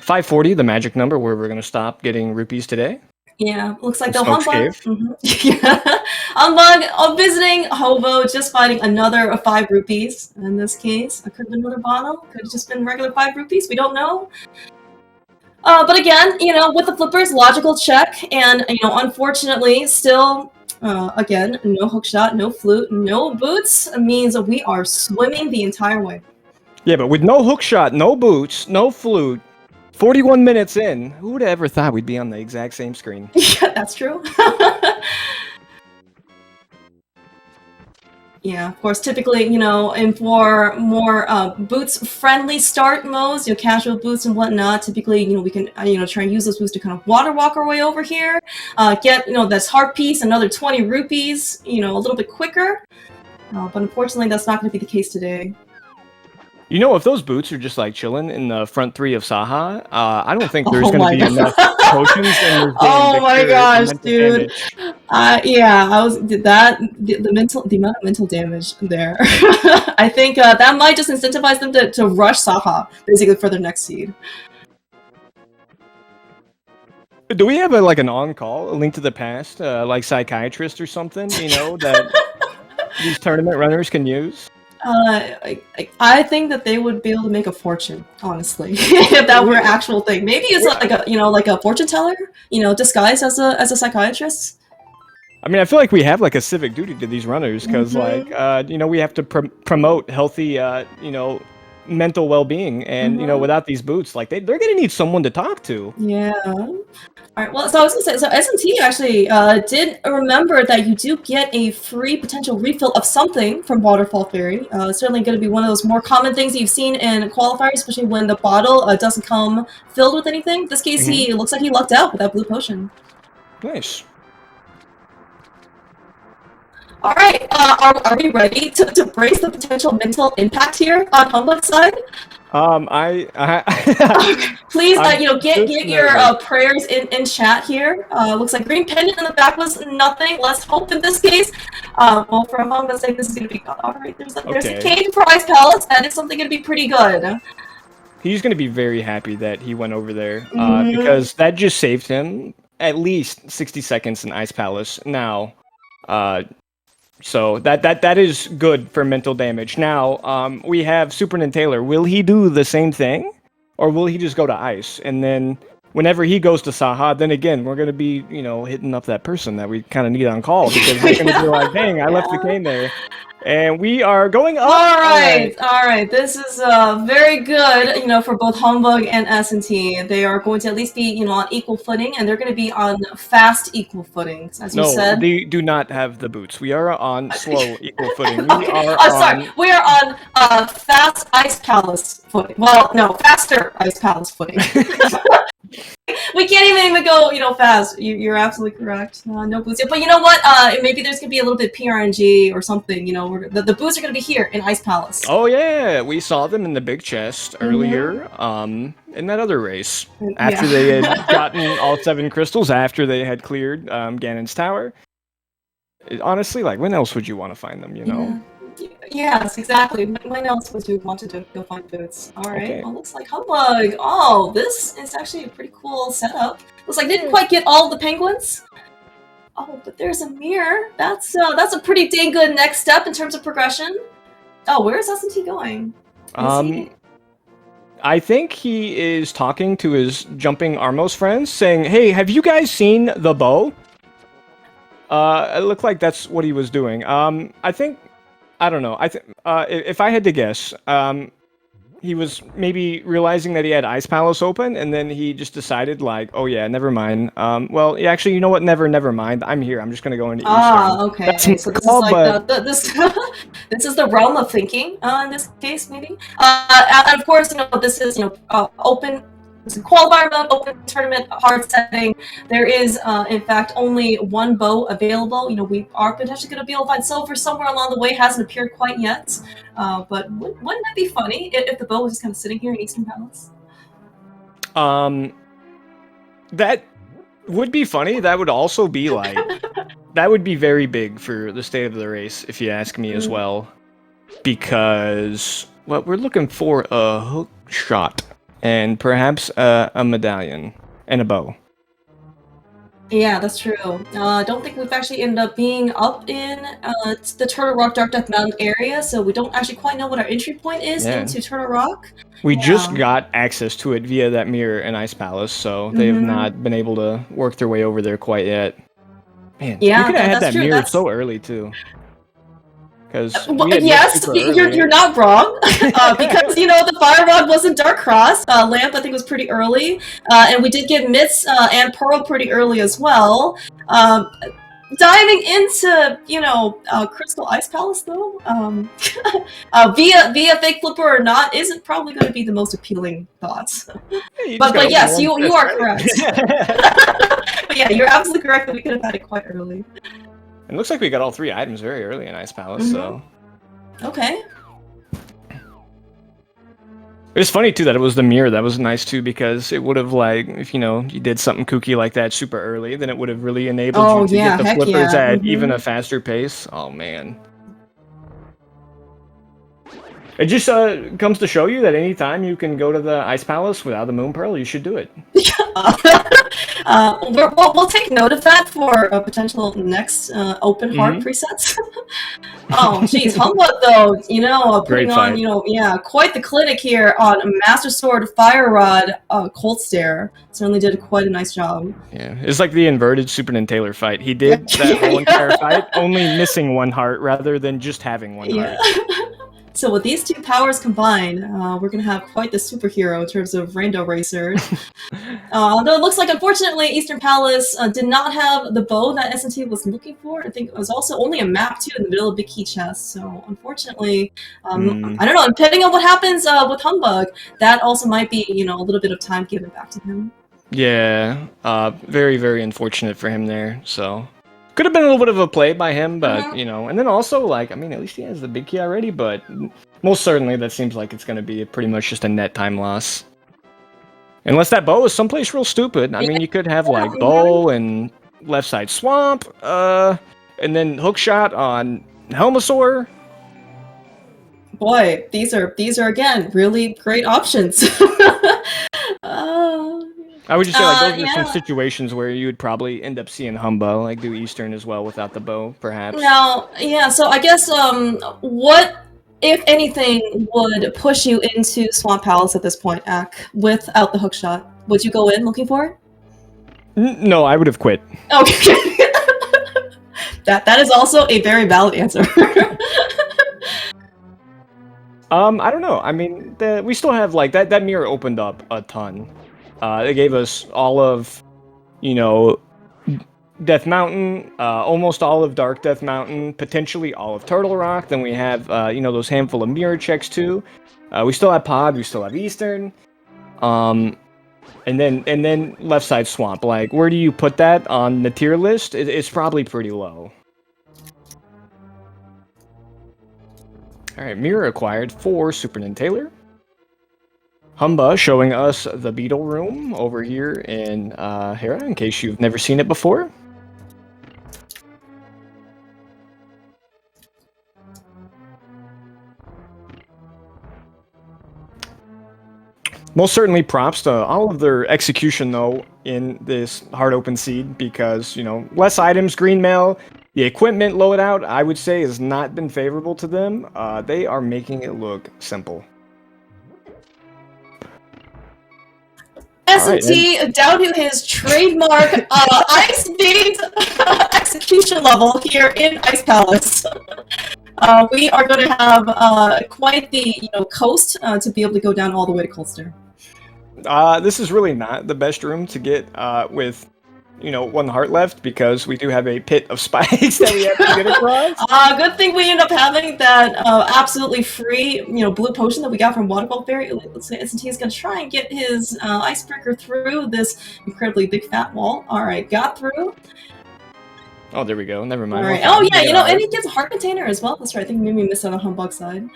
540, the magic number where we're gonna stop getting rupees today. Yeah, looks like the Smoke's humbug. Cave. Yeah, humbug visiting Hobo, just finding another 5 rupees. In this case, it could have been another bottle. Could have just been regular 5 rupees. We don't know. But again, with the flippers, logical check, and unfortunately, still, again, no hookshot, no flute, no boots means we are swimming the entire way. Yeah, but with no hookshot, no boots, no flute, 41 minutes in, who would have ever thought we'd be on the exact same screen? Yeah, that's true. Yeah, of course, typically, and for more boots-friendly start modes, casual boots and whatnot, typically, we can, try and use those boots to kind of water walk our way over here, get, this heart piece, another 20 rupees, a little bit quicker, but unfortunately, that's not going to be the case today. If those boots are just like chilling in the front 3 of Saha, I don't think there's going to be enough potions in this game. Oh my gosh, dude! Yeah, the amount of mental damage there. I think that might just incentivize them to rush Saha basically for their next seed. Do we have an on-call, a link to the past, like psychiatrist or something? That these tournament runners can use. I think that they would be able to make a fortune, honestly, if that were an actual thing. Maybe it's like a fortune teller, disguised as a psychiatrist. I mean, I feel like we have a civic duty to these runners because, we have to promote healthy, mental well-being, and without these boots, they're gonna need someone to talk to. Yeah. All right. Well, so I was gonna say, so SMT actually did remember that you do get a free potential refill of something from Waterfall Fairy. Certainly going to be one of those more common things that you've seen in qualifiers, especially when the bottle doesn't come filled with anything. In this case, he looks like he lucked out with that blue potion. Nice. All right. Are we ready to brace the potential mental impact here on Humbug's side? Please, get your prayers in chat here. Looks like green pendant in the back was nothing. Let's hope in this case. Well, for Among Us, this is gonna be good. All right, there's a cage prize palace. That is something gonna be pretty good. He's gonna be very happy that he went over there because that just saved him at least 60 seconds in Ice Palace. Now, so that is good for mental damage. Now, we have SuperNinTaylor. Will he do the same thing, or will he just go to Ice? And then whenever he goes to Saha, then again we're gonna be hitting up that person that we kind of need on call because they're gonna be like, dang, I left the cane there. And we are going up. All right. This is very good, for both Humbug and S&T. They are going to at least be, on equal footing, and they're going to be on fast equal footing, as you said. No, they do not have the boots. We are on slow equal footing. We are on fast Ice Palace footing. Well, no, faster Ice Palace footing. We can't even go, fast. You're absolutely correct. No boots. But you know what? Maybe there's gonna be a little bit PRNG or something. The boots are gonna be here in Ice Palace. Oh yeah, we saw them in the big chest earlier. In that other race, after they had gotten all 7 crystals, after they had cleared Ganon's tower. Honestly, when else would you want to find them? Yes, exactly. When else would you want to go find boots? All right. Okay. Well, looks like Humbug. Oh, this is actually a pretty cool setup. Looks like didn't quite get all the penguins. Oh, but there's a mirror. That's a pretty dang good next step in terms of progression. Oh, where is S&T going? I think he is talking to his jumping Armos friends, saying, "Hey, have you guys seen the bow?" It looked like that's what he was doing. I think, I don't know. If I had to guess, he was maybe realizing that he had Ice Palace open, and then he just decided, like, oh yeah, never mind. Well, yeah, actually, you know what? Never mind. I'm here. I'm just gonna go into Eastern. Okay. That's my So this call, is like but this this is the realm of thinking in this case, maybe. And of course, this is open. It's a qualifier mode, open tournament, hard setting. There is, in fact, only one bow available. We are potentially going to be able to find silver somewhere along the way. Hasn't appeared quite yet. But wouldn't that be funny if the bow was just kind of sitting here in Eastern Palace? that would be funny. That would also be like, that would be very big for the state of the race, if you ask me as well. Because, well, we're looking for a hook shot. And perhaps a medallion and a bow. Yeah, that's true. I don't think we've actually ended up being up in the Turtle Rock Dark Death Mountain area, so we don't actually quite know what our entry point is into Turtle Rock. We just got access to it via that mirror and Ice Palace, so they have not been able to work their way over there quite yet. Man, yeah, you could have had that true. mirror so early too. Because yes, you're not wrong. Because the fire rod wasn't Dark Cross. Lamp I think was pretty early, and we did get Mitz and Pearl pretty early as well. Diving into Crystal Ice Palace though, via fake flipper or not, isn't probably going to be the most appealing thought. But yes, you are correct. But yeah, you're absolutely correct that we could have had it quite early. It looks like we got all 3 items very early in Ice Palace, so... Okay. It was funny, too, that it was the mirror. That was nice, too, because it would have, like, if, you did something kooky like that super early, then it would have really enabled you to get the flippers at even a faster pace. Oh, man. It just comes to show you that anytime you can go to the Ice Palace without the Moon Pearl, you should do it. We'll take note of that for potential next open heart presets. Oh, jeez, humbugh though, putting on, quite the clinic here on Master Sword, Fire Rod, Cold Stare. Certainly did quite a nice job. Yeah, it's like the inverted SuperNinTaylor fight. He did that whole entire fight, only missing 1 heart rather than just having 1 heart. So with these 2 powers combined, we're going to have quite the superhero in terms of Rando Racers. Though it looks like, unfortunately, Eastern Palace did not have the bow that S&T was looking for. I think it was also only a map, too, in the middle of the key chest. So, unfortunately, I don't know, depending on what happens with humbugh, that also might be, a little bit of time given back to him. Yeah, very, very unfortunate for him there, so... Could have been a little bit of a play by him, but, and then also, like, I mean, at least he has the big key already, but most certainly that seems like it's going to be pretty much just a net time loss. Unless that bow is someplace real stupid. I mean, you could have, like, bow and left side swamp, and then hook shot on Helmasaur. Boy, these are again, really great options. I would just say, like, those are some situations where you would probably end up seeing humbugh, like, do Eastern as well without the bow, perhaps. Now, so I guess, what, if anything, would push you into Swamp Palace at this point, Ak, without the hookshot? Would you go in looking for it? No, I would have quit. Okay. that is also a very valid answer. I don't know. I mean, we still have, like, that mirror opened up a ton. They gave us all of, Death Mountain, almost all of Dark Death Mountain, potentially all of Turtle Rock. Then we have, those handful of mirror checks too. We still have Pod, we still have Eastern. And then left side Swamp. Like, where do you put that on the tier list? It's probably pretty low. Alright, mirror acquired for SuperNinTaylor. humbugh showing us the Beetle Room over here in Hera, in case you've never seen it before. Most certainly props to all of their execution, though, in this hard open seed, because, less items, green mail, the equipment loadout, I would say, has not been favorable to them. They are making it look simple. S&T down to his trademark ice beam execution level here in Ice Palace. We are going to have quite the coast to be able to go down all the way to Colster. This is really not the best room to get with, 1 heart left, because we do have a pit of spikes that we have to get across. Good thing we end up having that absolutely free, blue potion that we got from Waterfall Fairy. Let's say S&T is going to try and get his icebreaker through this incredibly big fat wall. All right, got through. Oh, there we go. Never mind. All right. Oh yeah, and he gets a heart container as well. That's right. I think maybe we missed out on Humbug side.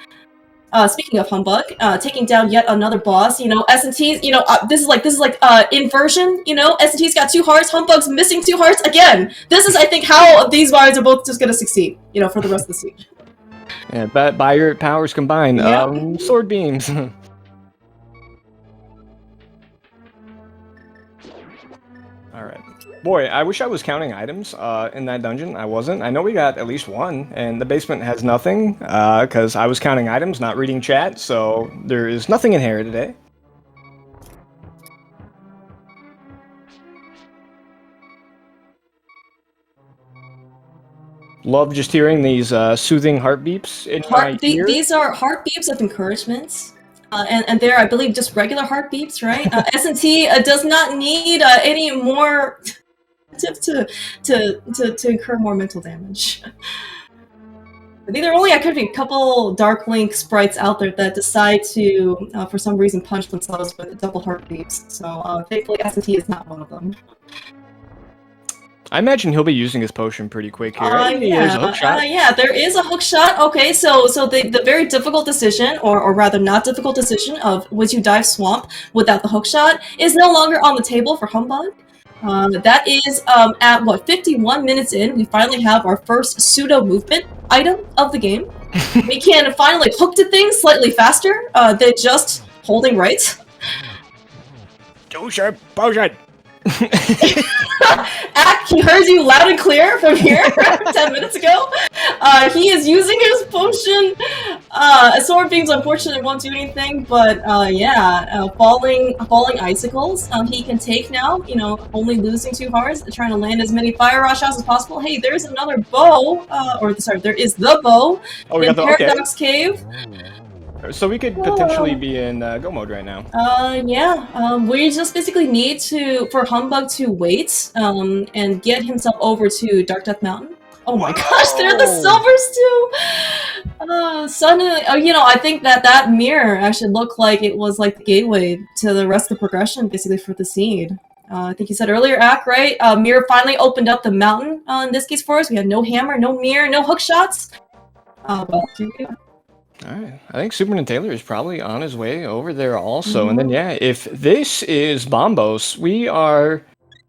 Speaking of Humbug, taking down yet another boss. S&T's. This is like inversion. S&T's got 2 hearts. Humbug's missing 2 hearts again. This is, I think, how these warriors are both just gonna succeed. For the rest of the siege. Yeah, but by your powers combined, sword beams. All right. Boy, I wish I was counting items in that dungeon. I wasn't. I know we got at least 1, and the basement has nothing, because I was counting items, not reading chat, so there is nothing in here today. Love just hearing these soothing heart beeps in my ear. These are heart beeps of encouragement. And they're, I believe, just regular heart beeps, right? S&T does not need any more to incur more mental damage. I think there only could be a couple Dark Link sprites out there that decide to, for some reason, punch themselves with double heart beeps. So thankfully, S&T is not one of them. I imagine he'll be using his potion pretty quick here. Yeah, there is a hook shot. Okay, so the very difficult decision, or rather not difficult decision, of would you dive swamp without the hook shot is no longer on the table for Humbug. That is at 51 minutes in, we finally have our first pseudo movement item of the game. We can finally hook to things slightly faster than just holding right. Potion, potion. He heard you loud and clear from here 10 minutes ago. He is using his potion. Sword beams unfortunately won't do anything, but falling icicles. He can take now. Only losing 2 hearts, trying to land as many fire raw shots as possible. Hey, there's another bow. There is the bow in Paradox Cave. So we could potentially be in go mode right now. We just basically need for Humbug to wait and get himself over to Dark Death Mountain. Oh my gosh, they're the silvers too! Suddenly, I think that mirror actually looked like it was like the gateway to the rest of the progression, basically, for the seed. I think you said earlier, Ak, right? Mirror finally opened up the mountain in this case for us. We had no hammer, no mirror, no hook shots. Alright, I think SuperNinTaylor is probably on his way over there also. And then, if this is Bombos, we are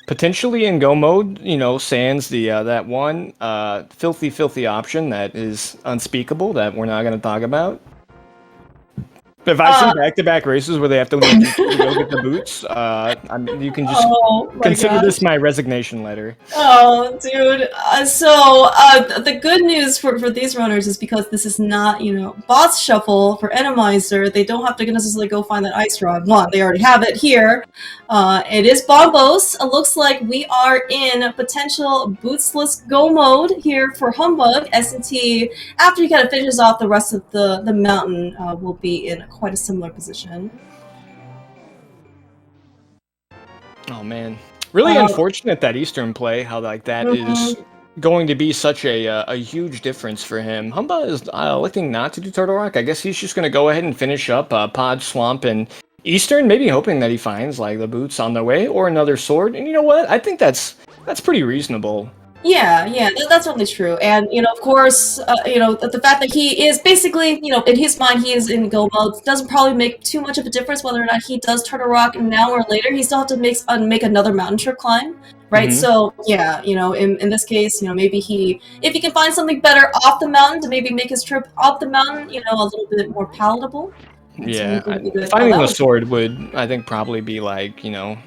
potentially in go mode, sans that one filthy option that is unspeakable that we're not going to talk about. If I see back-to-back races where they have to go get the boots, you can just consider this my resignation letter. Oh, dude. The good news for these runners is because this is not, boss shuffle for Randomizer, they don't have to necessarily go find that ice rod. One, they already have it here. It is Bombos. It looks like we are in potential bootsless go mode here for Humbug. S&T, after he kind of finishes off the rest of the mountain, will be in quite a similar position. Oh man, really unfortunate that Eastern play. How that is going to be such a huge difference for him. Humbug is electing not to do Turtle Rock. I guess he's just going to go ahead and finish up Pod Swamp and Eastern, maybe hoping that he finds like the boots on the way or another sword. And you know what? I think that's pretty reasonable. Yeah, that's certainly true. And, of course, the fact that he is basically, in his mind, he is in go mode, doesn't probably make too much of a difference whether or not he does Turtle Rock now or later. He still has to make another mountain trip climb, right? So, in this case, maybe if he can find something better off the mountain to maybe make his trip up the mountain, a little bit more palatable. Yeah, finding the sword would, I think, probably be like, the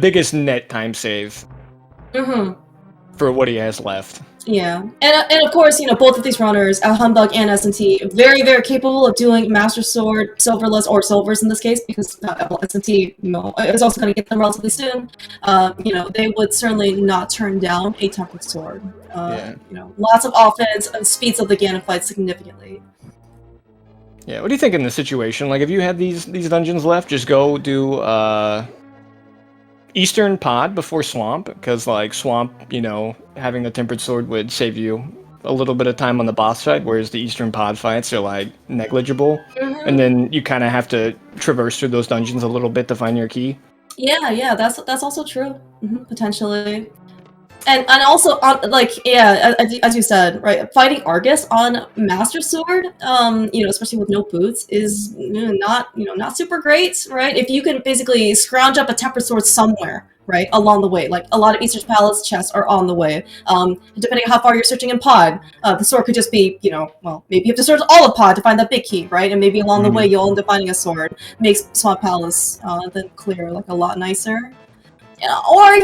biggest net time save. For what he has left. Yeah, and of course, both of these runners, Humbug and S&T, very, very capable of doing Master Sword, Silverless, or Silvers in this case, because S&T, is also going to get them relatively soon. They would certainly not turn down a Tempered Sword. Yeah. Lots of offense and speeds up the Ganon fight significantly. Yeah, what do you think in this situation? Like, if you had these dungeons left, just go do Eastern Pod before Swamp, because like Swamp, having a Tempered Sword would save you a little bit of time on the boss fight, whereas the Eastern Pod fights are like negligible, and then you kind of have to traverse through those dungeons a little bit to find your key. Yeah, that's also true, potentially. And also, as you said, right, fighting Argus on Master Sword, especially with no boots, is not super great, right? If you can basically scrounge up a Tempered Sword somewhere, right, along the way, like a lot of Eastern Palace chests are on the way. Depending on how far you're searching in Pod, the sword could just be, maybe you have to search all of Pod to find that big key, right? And maybe along the way you'll end up finding a sword. Makes Swamp Palace then clear like a lot lot or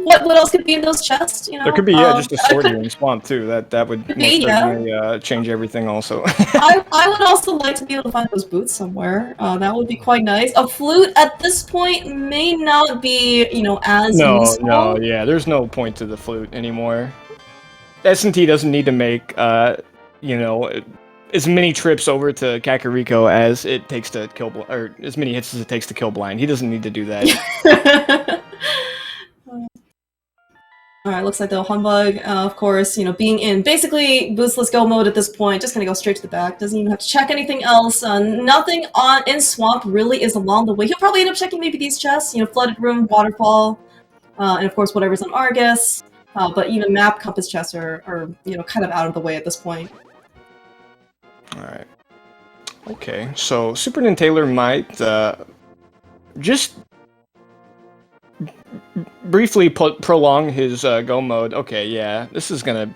what else could be in those chests? There could be just a sword here in Swamp too. That would most certainly change everything. Also, I would also like to be able to find those boots somewhere. That would be quite nice. A flute at this point may not be as useful. No, yeah. There's no point to the flute anymore. S&T doesn't need to make as many trips over to Kakariko as it takes to kill, or as many hits as it takes to kill Blind. He doesn't need to do that. Alright, looks like the Humbug, of course, being in basically boostless go mode at this point, just gonna go straight to the back, doesn't even have to check anything else, nothing in Swamp really is along the way. He'll probably end up checking maybe these chests, Flooded Room, Waterfall, and of course whatever's on Argus, but even map compass chests are kind of out of the way at this point. Alright. Okay, so SuperNinTaylor might just briefly prolong his go mode. Okay, yeah, this is gonna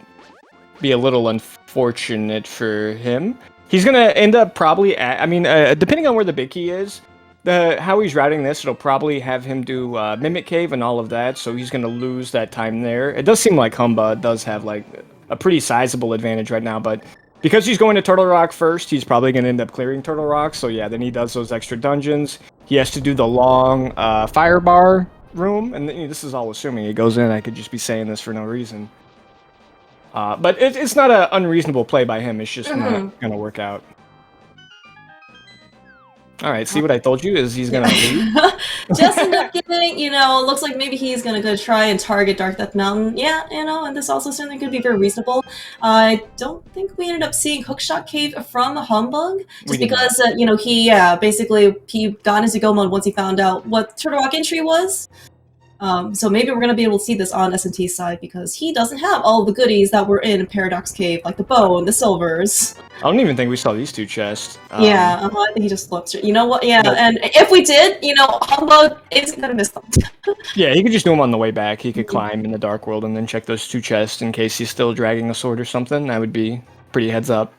be a little unfortunate for him. He's gonna end up probably depending on where the big key is, how he's routing this, it'll probably have him do Mimic Cave and all of that, so he's gonna lose that time there. It does seem like humbugh does have like a pretty sizable advantage right now, but because he's going to Turtle Rock first, he's probably going to end up clearing Turtle Rock, so yeah, then he does those extra dungeons. He has to do the long fire bar room, and this is all assuming he goes in. I could just be saying this for no reason. But it's not an unreasonable play by him, it's just not going to work out. Alright, see what I told you is he's gonna leave? Just end up getting, looks like maybe he's gonna go try and target Dark Death Mountain. Yeah, and this also certainly could be very reasonable. I don't think we ended up seeing Hookshot Cave from Humbug, just because, basically he got into go mode once he found out what Turtle Rock entry was. So maybe we're gonna be able to see this on S&T's side, because he doesn't have all the goodies that were in Paradox Cave, like the bow and the silvers. I don't even think we saw these two chests. I think he just looked. You know what? Yeah, and if we did, Humbug isn't gonna miss them. Yeah, he could just do them on the way back. He could climb in the Dark World and then check those two chests in case he's still dragging a sword or something. That would be pretty heads up.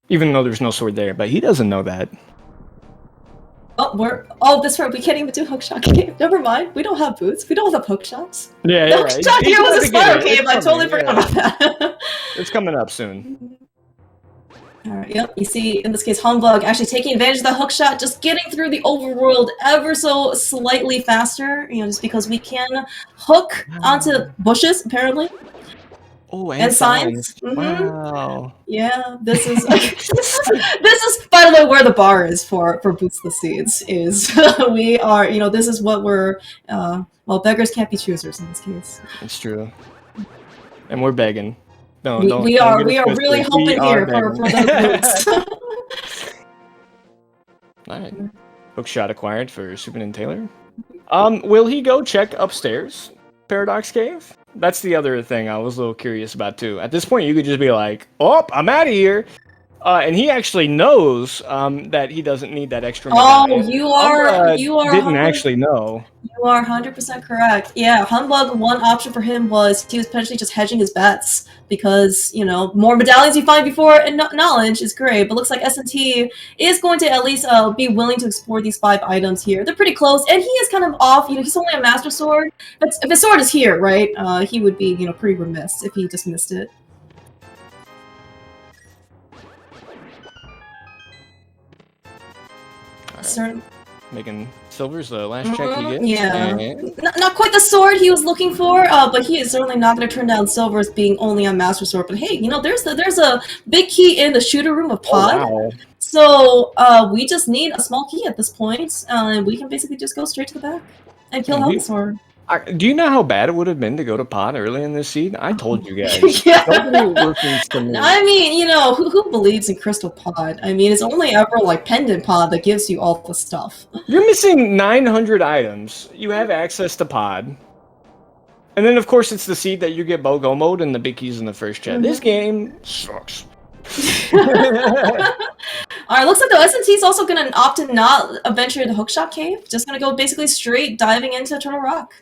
Even though there's no sword there, but he doesn't know that. That's right. We can't even do Hookshot Cave. Never mind. We don't have boots. We don't have hookshots. Yeah, the Hookshot Cave was a Spiral Cave. I totally forgot about that. It's coming up soon. Alright, yep. You see, in this case, Humbug actually taking advantage of the hookshot, just getting through the overworld ever so slightly faster. just because we can hook onto bushes, apparently. Oh, and signs. Wow. Yeah, this is this is by the way where the bar is for Boots the Seeds is we are this is what we're beggars can't be choosers in this case. It's true. And we're begging. We are really hoping here for those boots. Alright. Hookshot acquired for SuperNinTaylor. Will he go check upstairs? Paradox Cave? That's the other thing I was a little curious about too. At this point, you could just be like, "Oh, I'm out of here," and he actually knows that he doesn't need that extra. Oh, you are didn't actually know. You You are 100% correct. Yeah, Humbug, one option for him was he was potentially just hedging his bets because, you know, more medallions you find before and knowledge is great, but looks like S&T is going to at least be willing to explore these 5 items here. They're pretty close, and he is kind of off, you know, he's only a Master Sword, but if his sword is here, right, he would be, you know, pretty remiss if he just missed it. Certain. Making silver's the last check he gets. Yeah. And Not quite the sword he was looking for, but he is certainly not going to turn down silver as being only on Master Sword. But hey, you know, there's a big key in the shooter room of Pod. oh, wow. So we just need a small key at this point, and we can basically just go straight to the back and kill Indeed. Sword. Do you know how bad it would have been to go to Pod early in this seed? I told you guys. Yeah. Nobody listens to me. I mean, you know, who believes in Crystal Pod? I mean, it's only ever like Pendant Pod that gives you all the stuff. You're missing 900 items. You have access to Pod. And then, of course, it's the seed that you get BOGO mode and the big keys in the first chat. This game sucks. Alright, looks like the S&T is also going to opt to not venture into Hookshot Cave. Just going to go basically straight diving into Eternal Rock.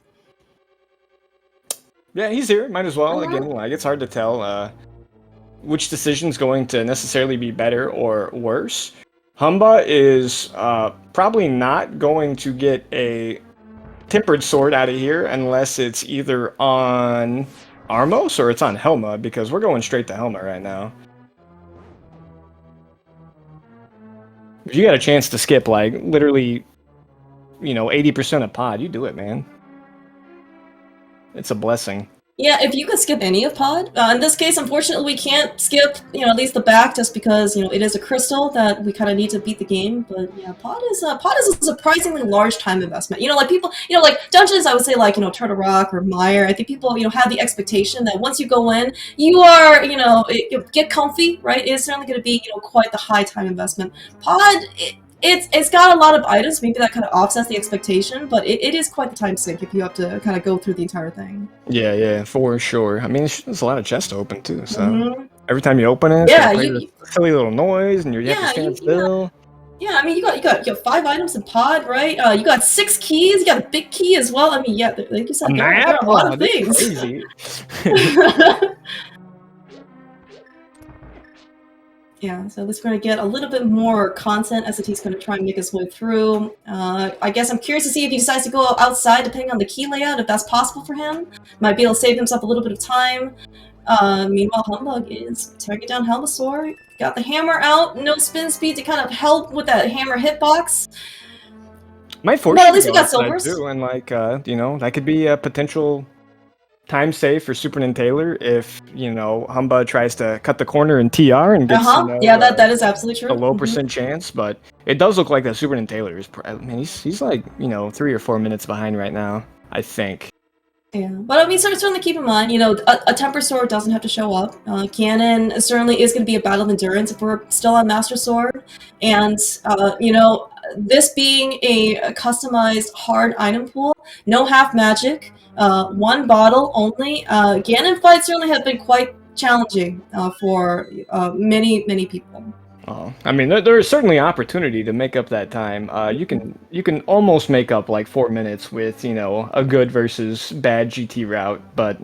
Yeah, he's here. Might as well. Again, like, it's hard to tell which decision's going to necessarily be better or worse. Humbugh is probably not going to get a tempered sword out of here unless it's either on Armos or it's on Helma, because we're going straight to Helma right now. If you got a chance to skip, like, literally, you know, 80% of Pod, you do it, man. It's a blessing. Yeah, if you could skip any of Pod. In this case, unfortunately, we can't skip, you know, at least the back, just because, you know, it is a crystal that we kind of need to beat the game. But yeah, Pod is a surprisingly large time investment. You know, like people, you know, like dungeons, I would say, like, you know, Turtle Rock or Mire. I think people, you know, have the expectation that once you go in, you are, you know, get comfy, right? It's certainly going to be, you know, quite the high time investment. Pod. It's got a lot of items, maybe that kind of offsets the expectation, but it is quite the time sink if you have to kind of go through the entire thing. Yeah, for sure. I mean, there's a lot of chests open too, so every time you open it, yeah, you silly little noise, and you have to stand still. Yeah, I mean, you got 5 items in Pod, right? You got 6 keys. You got a big key as well. I mean, yeah, like you said, there are a lot of things. Crazy. Yeah, so at least we're going to get a little bit more content. SAT's going to try and make his way through. I guess I'm curious to see if he decides to go outside, depending on the key layout, if that's possible for him. Might be able to save himself a little bit of time. Meanwhile, Humbugh is taking down Helmasaur. Got the hammer out, no spin speed to kind of help with that hammer hitbox. Might force but at least we got silvers. Too, and like, you know, that could be a potential time save for SuperNinTaylor if, you know, Humbugh tries to cut the corner in TR and gets, you know, yeah, that is absolutely true. A low percent chance, but it does look like that SuperNinTaylor is, I mean, he's like, you know, 3 or 4 minutes behind right now, I think. Yeah, but I mean, certainly keep in mind, you know, a Temper Sword doesn't have to show up. Ganon certainly is going to be a battle of endurance if we're still on Master Sword, and, you know, this being a customized hard item pool, no half magic, 1 bottle only. Ganon fights certainly have been quite challenging for many people. I mean, there is certainly opportunity to make up that time. You can almost make up like 4 minutes with, you know, a good versus bad GT route, but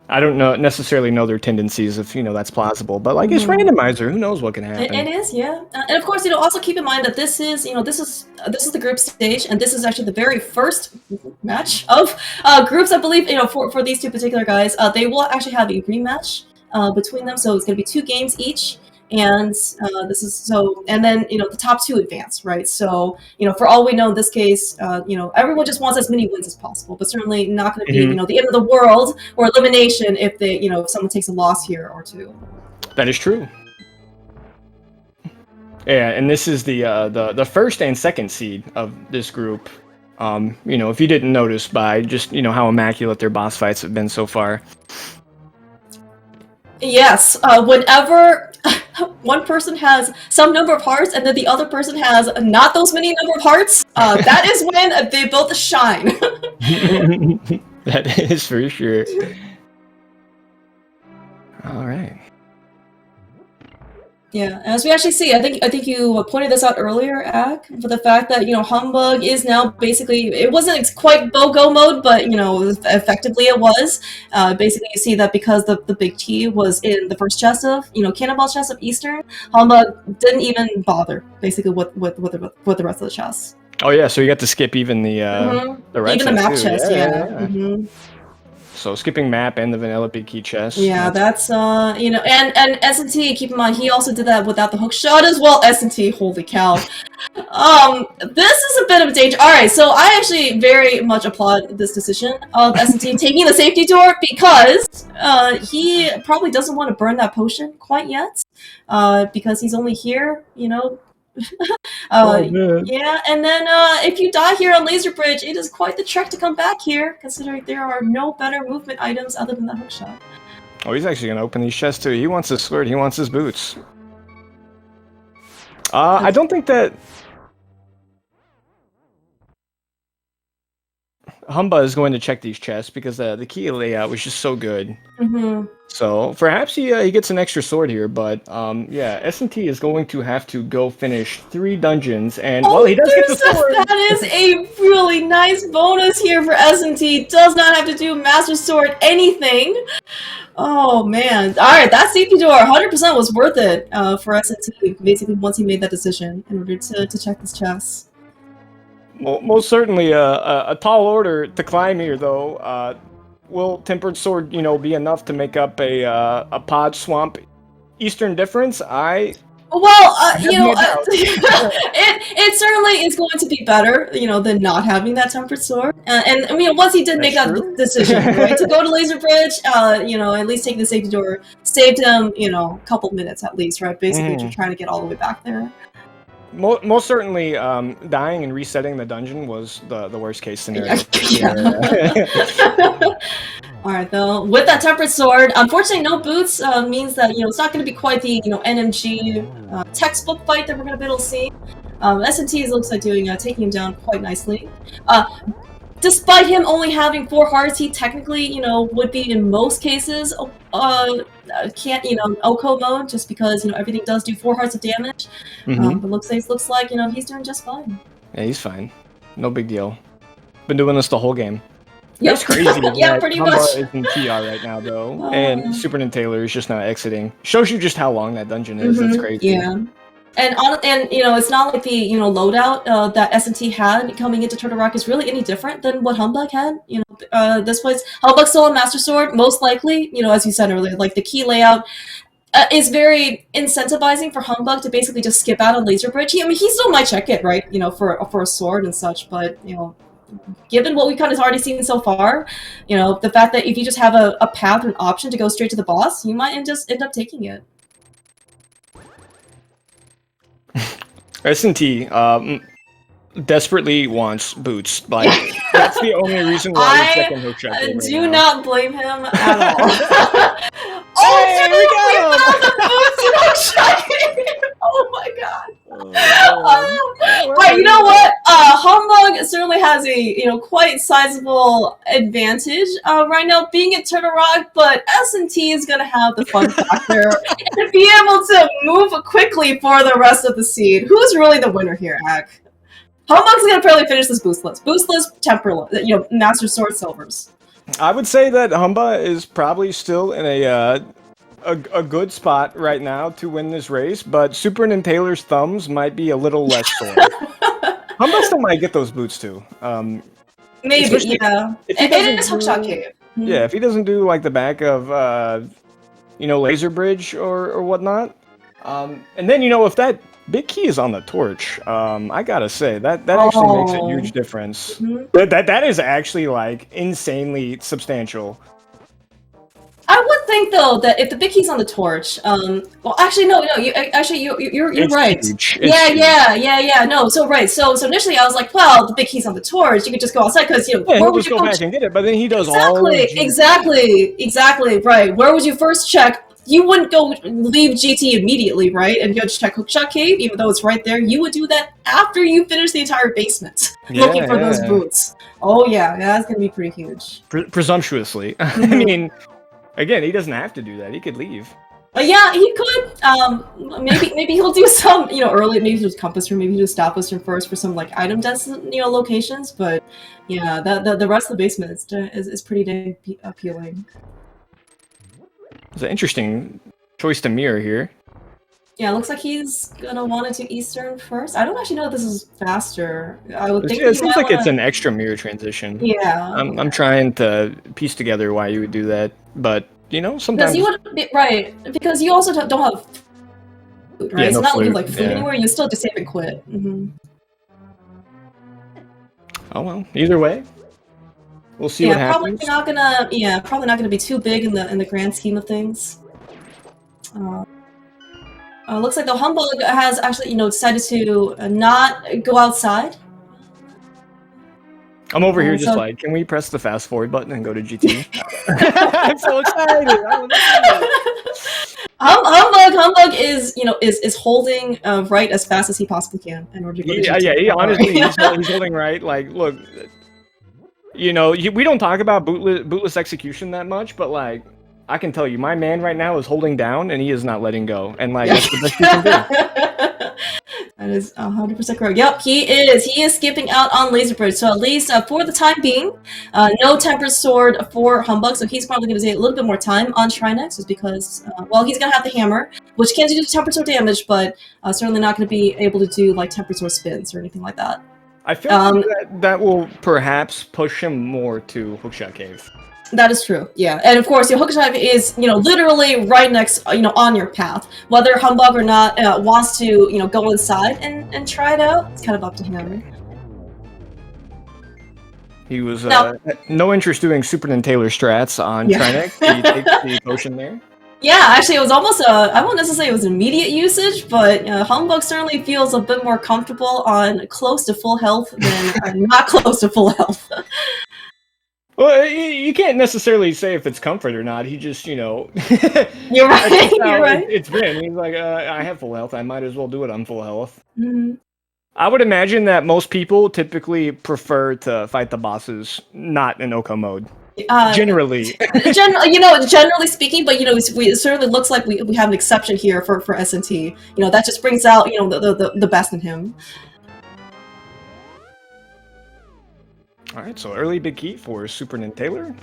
I don't necessarily know their tendencies if, you know, that's plausible. But like, it's Randomizer, who knows what can happen? It is, yeah. And of course, you know, also keep in mind that this is, you know, this is the group stage, and this is actually the very first match of groups, I believe, you know, for these 2 particular guys. They will actually have a rematch between them, so it's going to be 2 games each. And this is so, and then, you know, the top 2 advance, right? So, you know, for all we know in this case, you know, everyone just wants as many wins as possible, but certainly not going to be, you know, the end of the world or elimination if they, you know, if someone takes a loss here or 2. That is true. Yeah, and this is the first and second seed of this group. You know, if you didn't notice by just, you know, how immaculate their boss fights have been so far. Yes, whenever one person has some number of hearts and then the other person has not those many number of hearts, that is when they both shine. That is for sure. All right. Yeah, as we actually see, I think you pointed this out earlier, Ak, for the fact that Humbug is now basically, it wasn't quite BOGO mode, but effectively it was. Basically, you see that because the big T was in the first chest of Cannonball chest of Eastern, Humbug didn't even bother basically with the rest of the chests. Oh yeah, so you got to skip even the red even the chest map too. chest, yeah. Mm-hmm. So skipping map and the vanilla big key chest. Yeah, that's and S&T, keep in mind, he also did that without the hook shot as well. S&T, holy cow. This is a bit of a danger. Alright, so I actually very much applaud this decision of S&T taking the safety door because he probably doesn't want to burn that potion quite yet. Because he's only here, yeah, and then if you die here on Laser Bridge, it is quite the trek to come back here, considering there are no better movement items other than that hookshot. Oh, he's actually gonna open these chests too. He wants his sword. He wants his boots. I don't think that Humbugh is going to check these chests because the key layout was just so good. Mm-hmm. So perhaps he gets an extra sword here, but yeah, S&T is going to have to go finish 3 dungeons, and well, he does get the sword. That is a really nice bonus here for S&T. Does not have to do Master Sword anything. Oh man! All right, that safety door 100% was worth it for S&T. Basically, once he made that decision in order to check this chest. Well, most certainly a tall order to climb here, though. Will Tempered Sword, be enough to make up a Pod Swamp Eastern difference? It certainly is going to be better, than not having that Tempered Sword. And I mean, once he did make that decision, right, to go to Laser Bridge, at least take the safety door, saved him, a couple minutes at least, right? Basically, just trying to get all the way back there. Most certainly, dying and resetting the dungeon was the worst case scenario. Alright, though, with that Tempered Sword, unfortunately no boots means that, it's not going to be quite the, NMG textbook fight that we're going to be able to see. S&T looks like taking him down quite nicely. Despite him only having 4 hearts, he technically, would be in most cases, OHKO mode, just because, everything does do 4 hearts of damage. But looks like, he's doing just fine. Yeah, he's fine. No big deal. Been doing this the whole game. Yep. It's crazy. Yeah, pretty much. Is in TR right now, though, and SuperNinTaylor is just now exiting. Shows you just how long that dungeon is. That's crazy. Yeah. And it's not like the loadout that S&T had coming into Turtle Rock is really any different than what Humbug had. This place Humbug's still on Master Sword, most likely. As you said earlier, like the key layout is very incentivizing for Humbug to basically just skip out on Laser Bridge. He still might check it, right? For a sword and such, but given what we've kind of already seen so far, the fact that if you just have a path or an option to go straight to the boss, you might just end up taking it. S&T desperately wants boots. Like, that's the only reason why he's checking hook shot. I do not blame him at all. Hey, we got him! The boots and hook shot. Oh my god. But you know what? Humbug certainly has a quite sizable advantage right now being at Turtle Rock, but S&T is gonna have the fun factor and be able to move quickly for the rest of the seed. Who's really the winner here, Ak? Humbug's gonna probably finish this boostless. Boostless, temperless, Master Sword Silvers. I would say that Humbugh is probably still in a good spot right now to win this race, but SuperNinTaylor's thumbs might be a little less sore. Humbugh still might get those boots too. Maybe, yeah. It is Hookshot Cave. Yeah, if he doesn't do like the back of Laser Bridge or whatnot, and then if that big key is on the torch, I gotta say that actually makes a huge difference. That is actually like insanely substantial. I would think though that if the big key's on the torch, well, actually no, you're right. Huge. Yeah. No, so right. So initially I was like, well, the big key's on the torch. You could just go outside because where would you go back and get it? But then he does exactly right. Where would you first check? You wouldn't go leave GT immediately, right? And go to check Hookshot Cave, even though it's right there. You would do that after you finish the entire basement, looking for those boots. Oh yeah, that's gonna be pretty huge. Presumptuously, I mean. Again, he doesn't have to do that. He could leave. Yeah, he could. Maybe he'll do some, early. Maybe he'll do compass room. Maybe he'll do establish room first for some like item dense, locations. But yeah, the rest of the basement is pretty dang appealing. It's an interesting choice to mirror here. Yeah, it looks like he's gonna want to do Eastern first. I don't actually know if this is faster. I would think. It seems like it's an extra mirror transition. Yeah. I'm trying to piece together why you would do that, but sometimes because you would be right because you also don't have food, right? Yeah, it's no not like you food, like food yeah. anywhere. You still just save and quit. Oh well, either way, we'll see what happens. Probably not gonna be too big in the grand scheme of things. Looks like the humbug has actually decided to not go outside. I'm over here just like, can we press the fast forward button and go to GT? I'm so excited. Humbug is holding right as fast as he possibly can in order to go to GT. Yeah, he honestly he's holding right. Like, look, we don't talk about bootless execution that much, but like, I can tell you, my man right now is holding down and he is not letting go, and like that's the best you can do. That is 100% correct. Yep, he is. He is skipping out on Laser Bridge. So at least for the time being, no Tempered Sword for Humbug. So he's probably going to take a little bit more time on Trinex, just because, he's going to have the hammer, which can do Tempered Sword damage, but certainly not going to be able to do like Tempered Sword spins or anything like that. I feel like that will perhaps push him more to Hookshot Cave. That is true, yeah. And of course, your Hookshot is, literally right next, on your path. Whether Humbug or not wants to, go inside and try it out, it's kind of up to him. He was no interest doing SuperNinTaylor strats on Trinex. He takes the potion there. Yeah, actually, it was almost I won't necessarily say it was immediate usage, but Humbug certainly feels a bit more comfortable on close to full health than not close to full health. Well, you can't necessarily say if it's comfort or not. He just, You're right. You're right. It's been. He's like, I have full health. I might as well do it on full health. Mm-hmm. I would imagine that most people typically prefer to fight the bosses not in Oko mode. Generally. Generally speaking, but it certainly looks like we have an exception here for SNT. That just brings out the best in him. Alright, so early big key for SuperNinTaylor.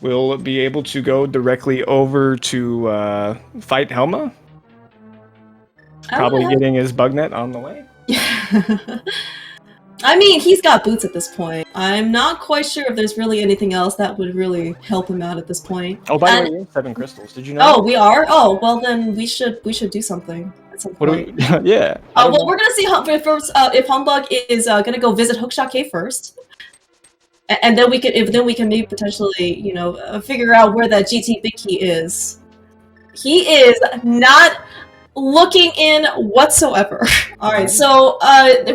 We'll be able to go directly over to fight Helma. Probably getting his bug net on the way. I mean, he's got boots at this point. I'm not quite sure if there's really anything else that would really help him out at this point. Oh, by the way, we have 7 crystals. Did you know? Oh, we are? Oh, well then we should do something at some point. Yeah. Well, we're gonna see if Humbug is gonna go visit Hookshot Cave first, and then we can maybe potentially figure out where that GT big key is. He is not looking in whatsoever. Alright, so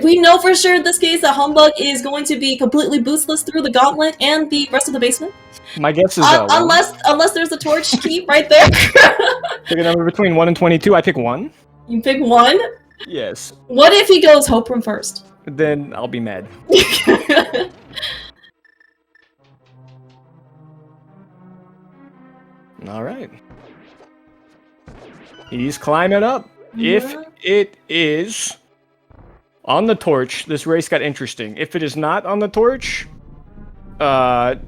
we know for sure in this case that Humbug is going to be completely boostless through the Gauntlet and the rest of the basement. My guess is unless there's a torch key right there. Pick a number between 1 and 22. I pick 1. You pick 1? Yes. What if he goes Hope Room first? Then I'll be mad. Alright. He's climbing up. Yeah. If it is on the torch, this race got interesting. If it is not on the torch, Humba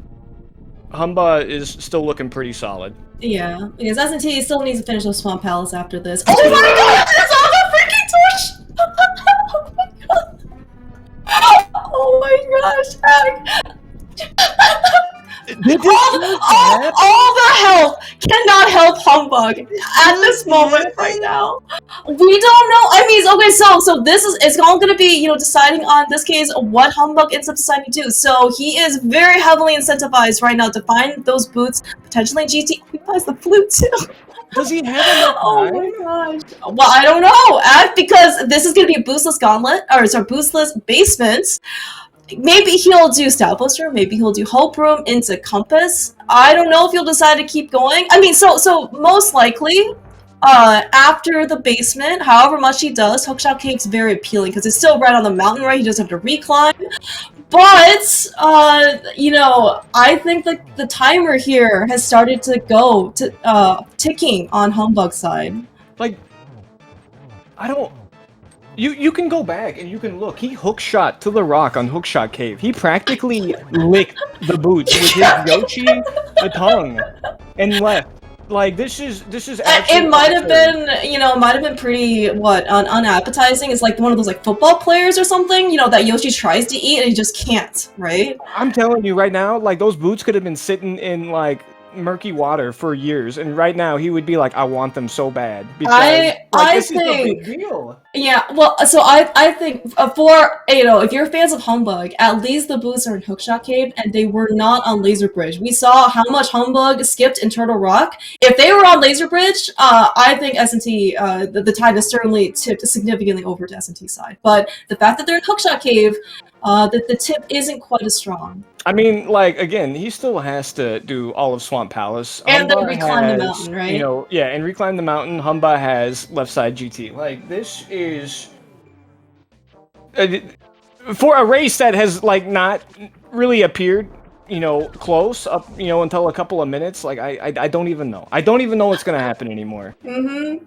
is still looking pretty solid. Yeah, because S&T still needs to finish the Swamp Palace after this. Oh my god! It's on the freaking torch! Oh my gosh! All the help cannot help Humbug at this moment right now. We don't know. I mean, okay, so it's all going to be deciding on this case what Humbug ends up deciding to do. So he is very heavily incentivized right now to find those boots, potentially in GT. He buys the flute too. Does he have enough time? Oh my gosh. Well, I don't know. Because this is going to be a boostless gauntlet, boostless basements. Maybe he'll do Stout Blister, maybe he'll do Hope Room into Compass. I don't know if he'll decide to keep going. I mean, so most likely, after the basement, however much he does, Hookshot Cave's very appealing because it's still right on the mountain, right? He doesn't have to reclimb. But, you know, I think that the timer here has started to go to, ticking on Humbug's side. Like, I don't... You can go back and you can look. He hookshot to the rock on Hookshot Cave. He practically licked the boots with his Yoshi, the tongue, and left. Like, this is actually... It might have been, you know, might have been pretty, unappetizing. It's like one of those, like, football players or something, you know, that Yoshi tries to eat and he just can't, right? I'm telling you right now, like, those boots could have been sitting in, like, murky water for years, and right now he would be like, I want them so bad. Because, this is a big deal. Yeah, well, so I think for, you know, if you're fans of Humbug, at least the boots are in Hookshot Cave, and they were not on Laser Bridge. We saw how much Humbug skipped in Turtle Rock. If they were on Laser Bridge, I think S&T, the tide has certainly tipped significantly over to S&T's side. But the fact that they're in Hookshot Cave, the tip isn't quite as strong. I mean, like, again, he still has to do all of Swamp Palace. And then reclimb the mountain, right? You know, yeah, and reclimb the mountain. Humbugh has left side GT. Like, this is... for a race that has, like, not really appeared, you know, close up, you know, until a couple of minutes, like, I don't even know. I don't even know what's gonna happen anymore. Mm-hmm.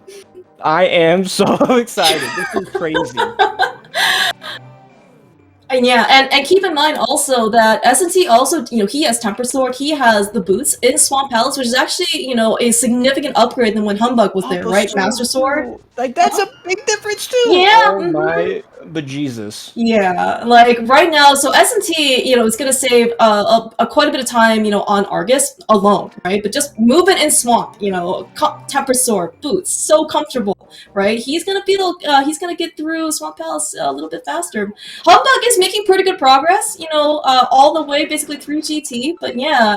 I am so excited. This is crazy. And yeah, and keep in mind also that S&T also, you know, he has Temper Sword, he has the boots in Swamp Palace, which is actually, you know, a significant upgrade than when Humbug was there, right? Master Sword. Like, that's a big difference too! Yeah! Oh my bejesus. Yeah, like, right now, so S&T, you know, is gonna save quite a bit of time, you know, on Argus alone, right? But just moving in Swamp, you know, Temper Sword, boots, so comfortable, right? He's gonna be he's gonna get through Swamp Palace a little bit faster. Humbug is making pretty good progress, you know, all the way basically through GT, but yeah,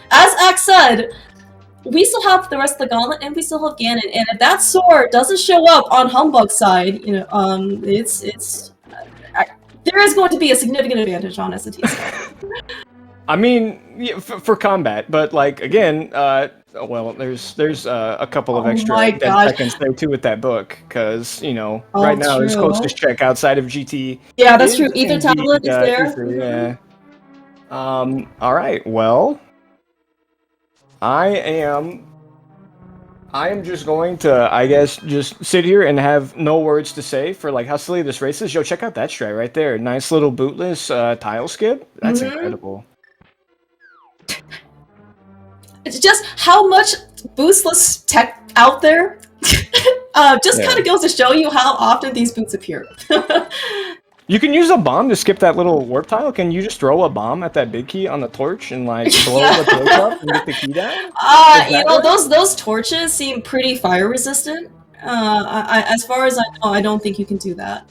as Ak said, we still have the rest of the Gauntlet, and we still have Ganon, and if that sword doesn't show up on Humbug's side, you know, there is going to be a significant advantage on S&T's side. I mean, yeah, for combat, but, like, again, well, there's a couple of extra dead seconds there too with that book, because, you know, right now his closest check outside of GT. Yeah, that's true. Ether tablet is there. Ether, yeah. All right. Well, I am just going to, I guess, just sit here and have no words to say for, like, how silly this race is. Yo, check out that strat right there. Nice little bootless tile skip. That's incredible. It's just how much boostless tech out there just kind of goes to show you how often these boots appear. You can use a bomb to skip that little warp tile. Can you just throw a bomb at that big key on the torch and, like, blow the torch up and get the key down? You know, those torches seem pretty fire resistant. As far as I know, I don't think you can do that.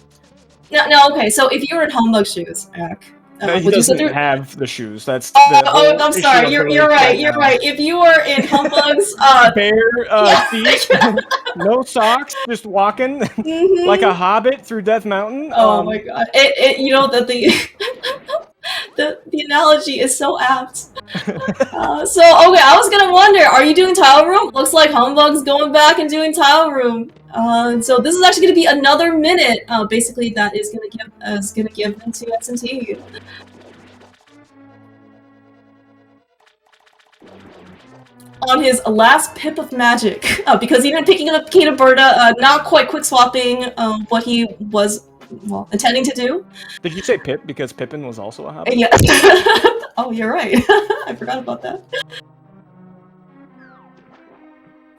No, okay, so if you were in Humbug shoes, Ak, he doesn't have the shoes. That's I'm sorry. You're right. You're right. If you were in Humbug's bare feet, no socks, just walking like a hobbit through Death Mountain. Oh my god! You know that the analogy is so apt. So okay, I was gonna wonder, are you doing tile room? Looks like Humbug's going back and doing tile room. So this is actually gonna be another minute, basically that is gonna give into S&T. On his last pip of magic, because even picking up Kata Berta, not quite quick swapping what he was intending to do. Did you say Pip because Pippin was also a hobbit? Yeah. Oh, you're right. I forgot about that.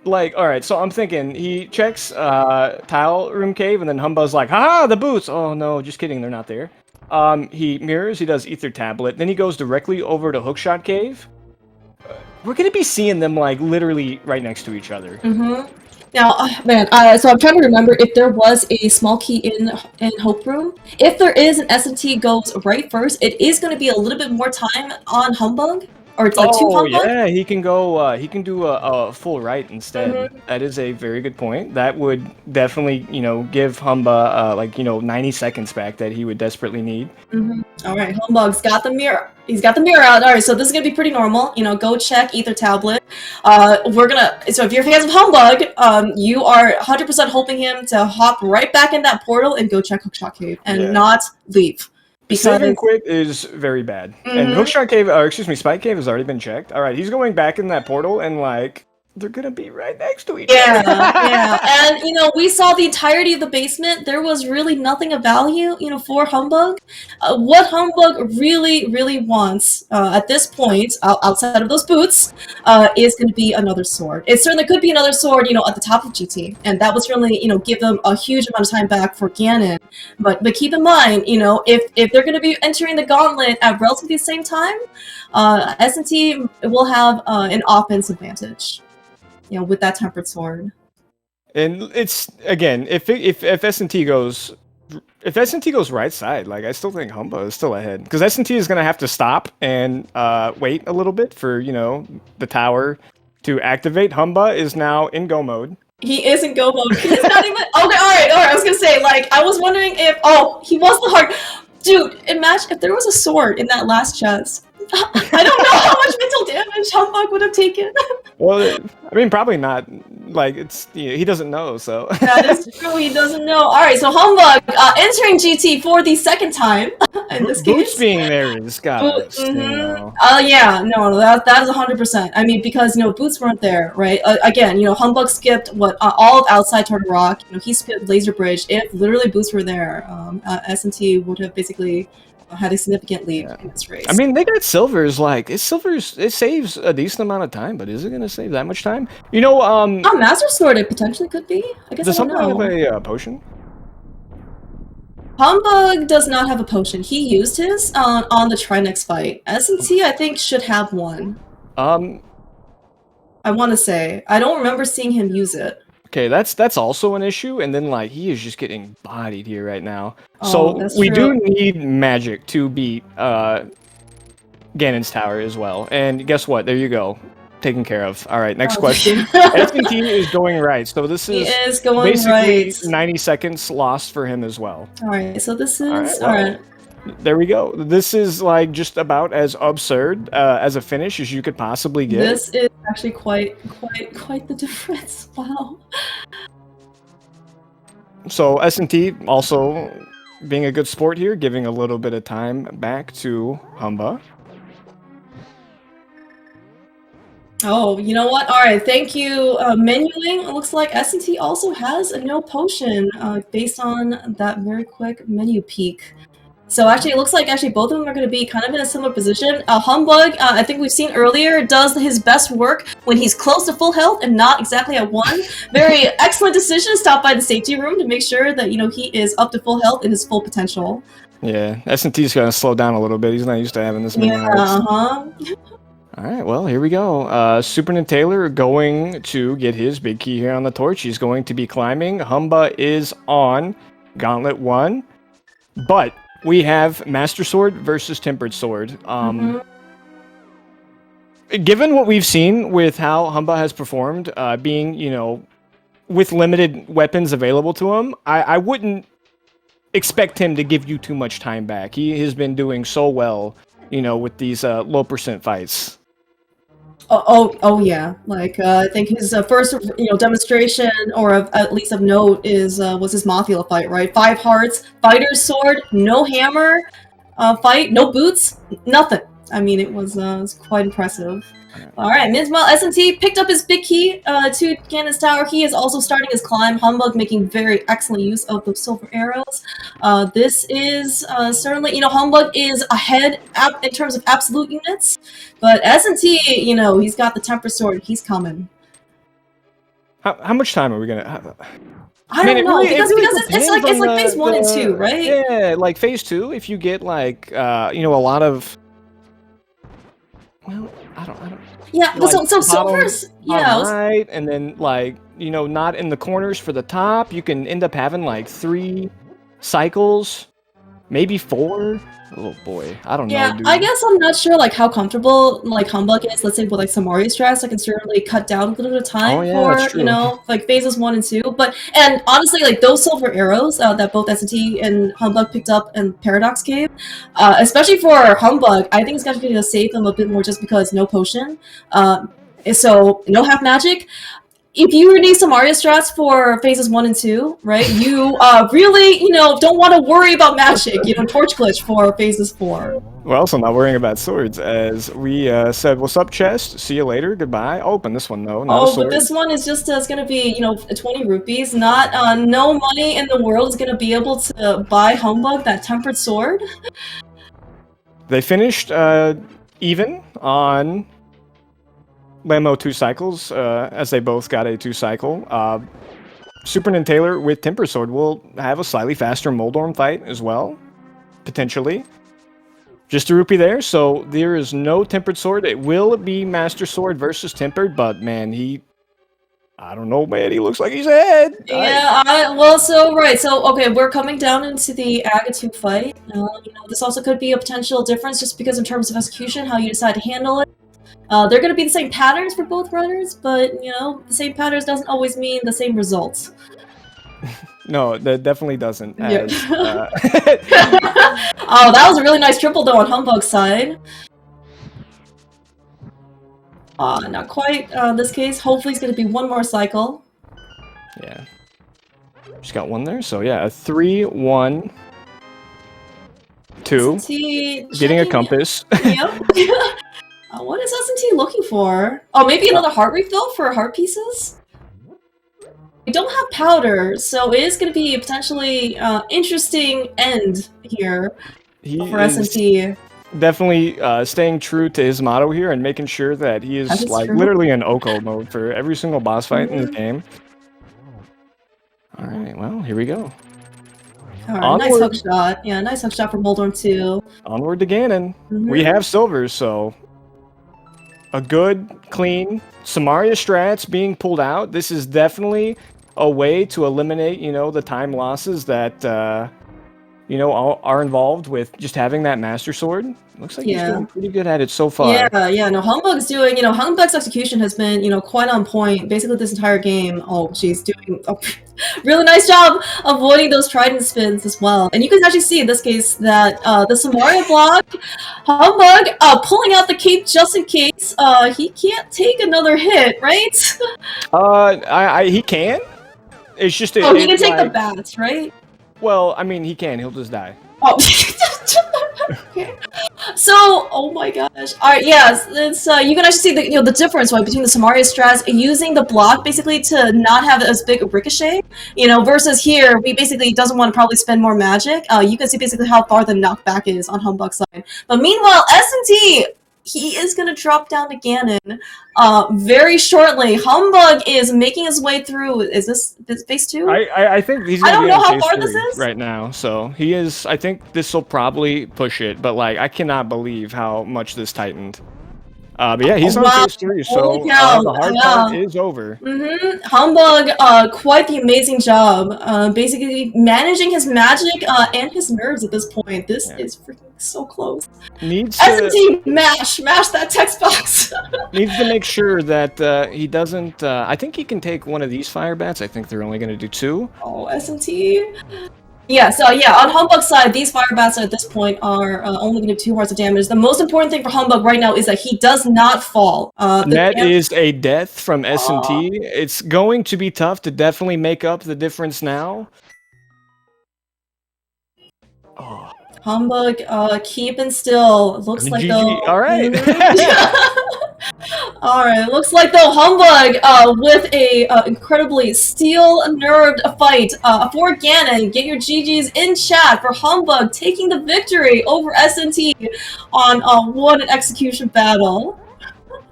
Like, alright, so I'm thinking, he checks tile room cave, and then Humbug's like, haha, the boots! Oh no, just kidding, they're not there. He mirrors, he does ether tablet, then he goes directly over to Hookshot Cave. We're gonna be seeing them, like, literally right next to each other. Now, man, so I'm trying to remember if there was a small key in Hope Room. If there is, and S&T goes right first, it is going to be a little bit more time on Humbug. or it's like two Oh humbug. yeah, he can go. He can do a full right instead. Mhm. That is a very good point. That would definitely, give Humba like 90 seconds back that he would desperately need. All right, humbug's got the mirror. He's got the mirror out. All right, so this is gonna be pretty normal. Go check Ether tablet. So if you're fans of humbug, you are 100% hoping him to hop right back in that portal and go check Hookshot Cave and not leave. Save and quit is very bad. And Hookshot Cave, or excuse me, Spike Cave has already been checked. All right, he's going back in that portal, and like they're gonna be right next to each other. Yeah. And we saw the entirety of the basement. There was really nothing of value, for humbug. What humbug really wants at this point, outside of those boots, is going to be another sword. It certainly could be another sword, at the top of GT, and that would certainly, give them a huge amount of time back for Ganon. But keep in mind, if they're going to be entering the Gauntlet at relatively the same time, S&T will have an offense advantage. With that tempered sword. And it's again, if S&T goes, if S&T goes right side, like I still think Humba is still ahead because S&T is gonna have to stop and wait a little bit for the tower to activate. Humba is now in go mode. He is in go mode. He's not even. Okay, all right. I was gonna say, I was wondering if. Oh, he was the heart. Dude, imagine if there was a sword in that last chest. I don't know how much mental damage Humbug would have taken. Well, I mean, probably not. Like, he doesn't know, so. That is true, he doesn't know. Alright, so Humbug entering GT for the second time in this case. Boots being there is gotta yeah, no, that is 100%. I mean, because, Boots weren't there, right? Again, Humbug skipped all of outside Turtle Rock. He skipped Laser Bridge. If literally Boots were there, S&T would have basically had a significant lead in this race. I mean, they got silvers. Like, it saves a decent amount of time, but is it gonna save that much time? Master Sword it potentially could be. I guess does I don't know. Humbug have a potion? Humbug does not have a potion. He used his on the Trinex fight. S&T, I think, should have one. I want to say. I don't remember seeing him use it. Okay, that's also an issue, and then like he is just getting bodied here right now. Oh, so we do need magic to beat Ganon's tower as well. And guess what? There you go, taken care of. All right, next question. S&T is going right, so this is basically 90 seconds lost for him as well. All right, so this is all right. There we go. This is like just about as absurd as a finish as you could possibly get. This is actually quite the difference. Wow. So S&T also being a good sport here, giving a little bit of time back to Humba. Oh, you know what? All right, thank you. Menuing. It looks like S&T also has a no potion based on that very quick menu peek. So actually, it looks like both of them are going to be kind of in a similar position. Humbug, I think we've seen earlier, does his best work when he's close to full health and not exactly at 1. Very excellent decision to stop by the safety room to make sure that, he is up to full health and his full potential. Yeah, S&T's going to slow down a little bit. He's not used to having this many hearts. All right, well, here we go. SuperNinTaylor going to get his big key here on the torch. He's going to be climbing. Humba is on Gauntlet 1, but we have Master Sword versus Tempered Sword. Given what we've seen with how Humba has performed, being, with limited weapons available to him, I wouldn't expect him to give you too much time back. He has been doing so well, with these low percent fights. Oh yeah. I think his first demonstration, or at least of note, was his Mothula fight, right? 5 hearts, fighter's sword, no hammer, fight, no boots, nothing. I mean, it was quite impressive. All right, meanwhile, S&T picked up his big key to Ganon's tower. He is also starting his climb. Humbug making very excellent use of the silver arrows. This is certainly, Humbug is ahead in terms of absolute units, but S&T, he's got the temper sword. He's coming. How much time are we gonna have? I don't know, because it's like phase 1 and 2, right? Yeah, like phase 2. If you get like a lot of, well, I don't. Yeah, like, so silvers, yeah. Right, and then not in the corners for the top. You can end up having like 3 cycles maybe 4. Oh boy, I don't know, Yeah, dude. I guess I'm not sure like how comfortable like humbug is. Let's say with like some Mario strats, I can certainly cut down a little bit of Oh time yeah, that's for true. like phases 1 and 2. But and honestly, like those silver arrows that both S&T and humbug picked up in Paradox Cave, especially for humbug, I think it's actually gonna save them a bit more just because no potion, so no half magic. If you need some Mario strats for phases 1 and 2, right, you really, don't want to worry about magic, torch glitch for phases 4. We're also not worrying about swords, as we said, what's up, chest? See you later, goodbye. Open this one, though, not a Oh, but sword. this one is just it's gonna be 20 rupees. Not no money in the world is gonna be able to buy humbug that tempered sword. They finished even on Lamo 2 cycles, as they both got a 2 cycle. SuperNinTaylor with Temper Sword will have a slightly faster Moldorm fight as well, potentially. Just a rupee there, so there is no Tempered Sword. It will be Master Sword versus Tempered, but man, I don't know, man, he looks like he's ahead. Yeah, okay, we're coming down into the Aga 2 fight. This also could be a potential difference just because in terms of execution, how you decide to handle it. They're going to be the same patterns for both runners, but, the same patterns doesn't always mean the same results. No, that definitely doesn't. Yeah. As, Oh, that was a really nice triple, though, on Humbug's side. Not quite in this case. Hopefully it's going to be one more cycle. yeah. Just got one there, so yeah, a 3, 1, 2. S&T Getting a checking- compass. Yep. What is S&T looking for? Oh, maybe another heart refill for heart pieces? We don't have powder, so it is going to be a potentially interesting end here for S&T. Definitely staying true to his motto here and making sure that he is like true. literally in Oko mode for every single boss fight in the game. Alright, well, here we go. Alright, nice hook shot. Yeah, nice hook shot from Moldorm 2. Onward to Ganon. We have silvers, so a good, clean Samaria strats being pulled out. This is definitely a way to eliminate, the time losses that, are involved with just having that Master Sword. Looks like he's doing pretty good at it so far. Yeah, no, Humbug's doing, Humbug's execution has been, quite on point basically this entire game. Oh, she's doing a really nice job avoiding those trident spins as well. And you can actually see in this case that the Samaria block, Humbug pulling out the cape just in case he can't take another hit, right? He can. It's just he can take the bats, right? Well, I mean, he can. He'll just die. Oh. Okay. So, oh my gosh. Alright, yes, it's you can actually see the difference between the Samaria strats using the block basically to not have as big a ricochet, versus here we basically doesn't want to probably spend more magic. You can see basically how far the knockback is on Humbug's side. But meanwhile, S&T, he is going to drop down to Ganon very shortly. Humbug is making his way through. Is this phase 2? I think he's I gonna don't be know in how phase far 3 this is. right now. So he is. I think this will probably push it, but I cannot believe how much this tightened. But yeah, he's on phase 3, so the hard part is over. Humbug, quite the amazing job. Basically managing his magic and his nerves at this point. This is freaking so close. Needs S&T, mash that text box. Needs to make sure that he doesn't. I think he can take one of these fire bats. I think they're only going to do 2. Oh, S&T. Yeah, so on Humbug's side, these fire bats at this point are only going to do 2 hearts of damage. The most important thing for Humbug right now is that he does not fall. That is a death from S&T. It's going to be tough to definitely make up the difference now. Oh. Humbug, keeping still. Looks like though. All right. All right. Looks like though Humbug, with a incredibly steel-nerved fight for Ganon. Get your GGs in chat for Humbug taking the victory over S&T on what an execution battle.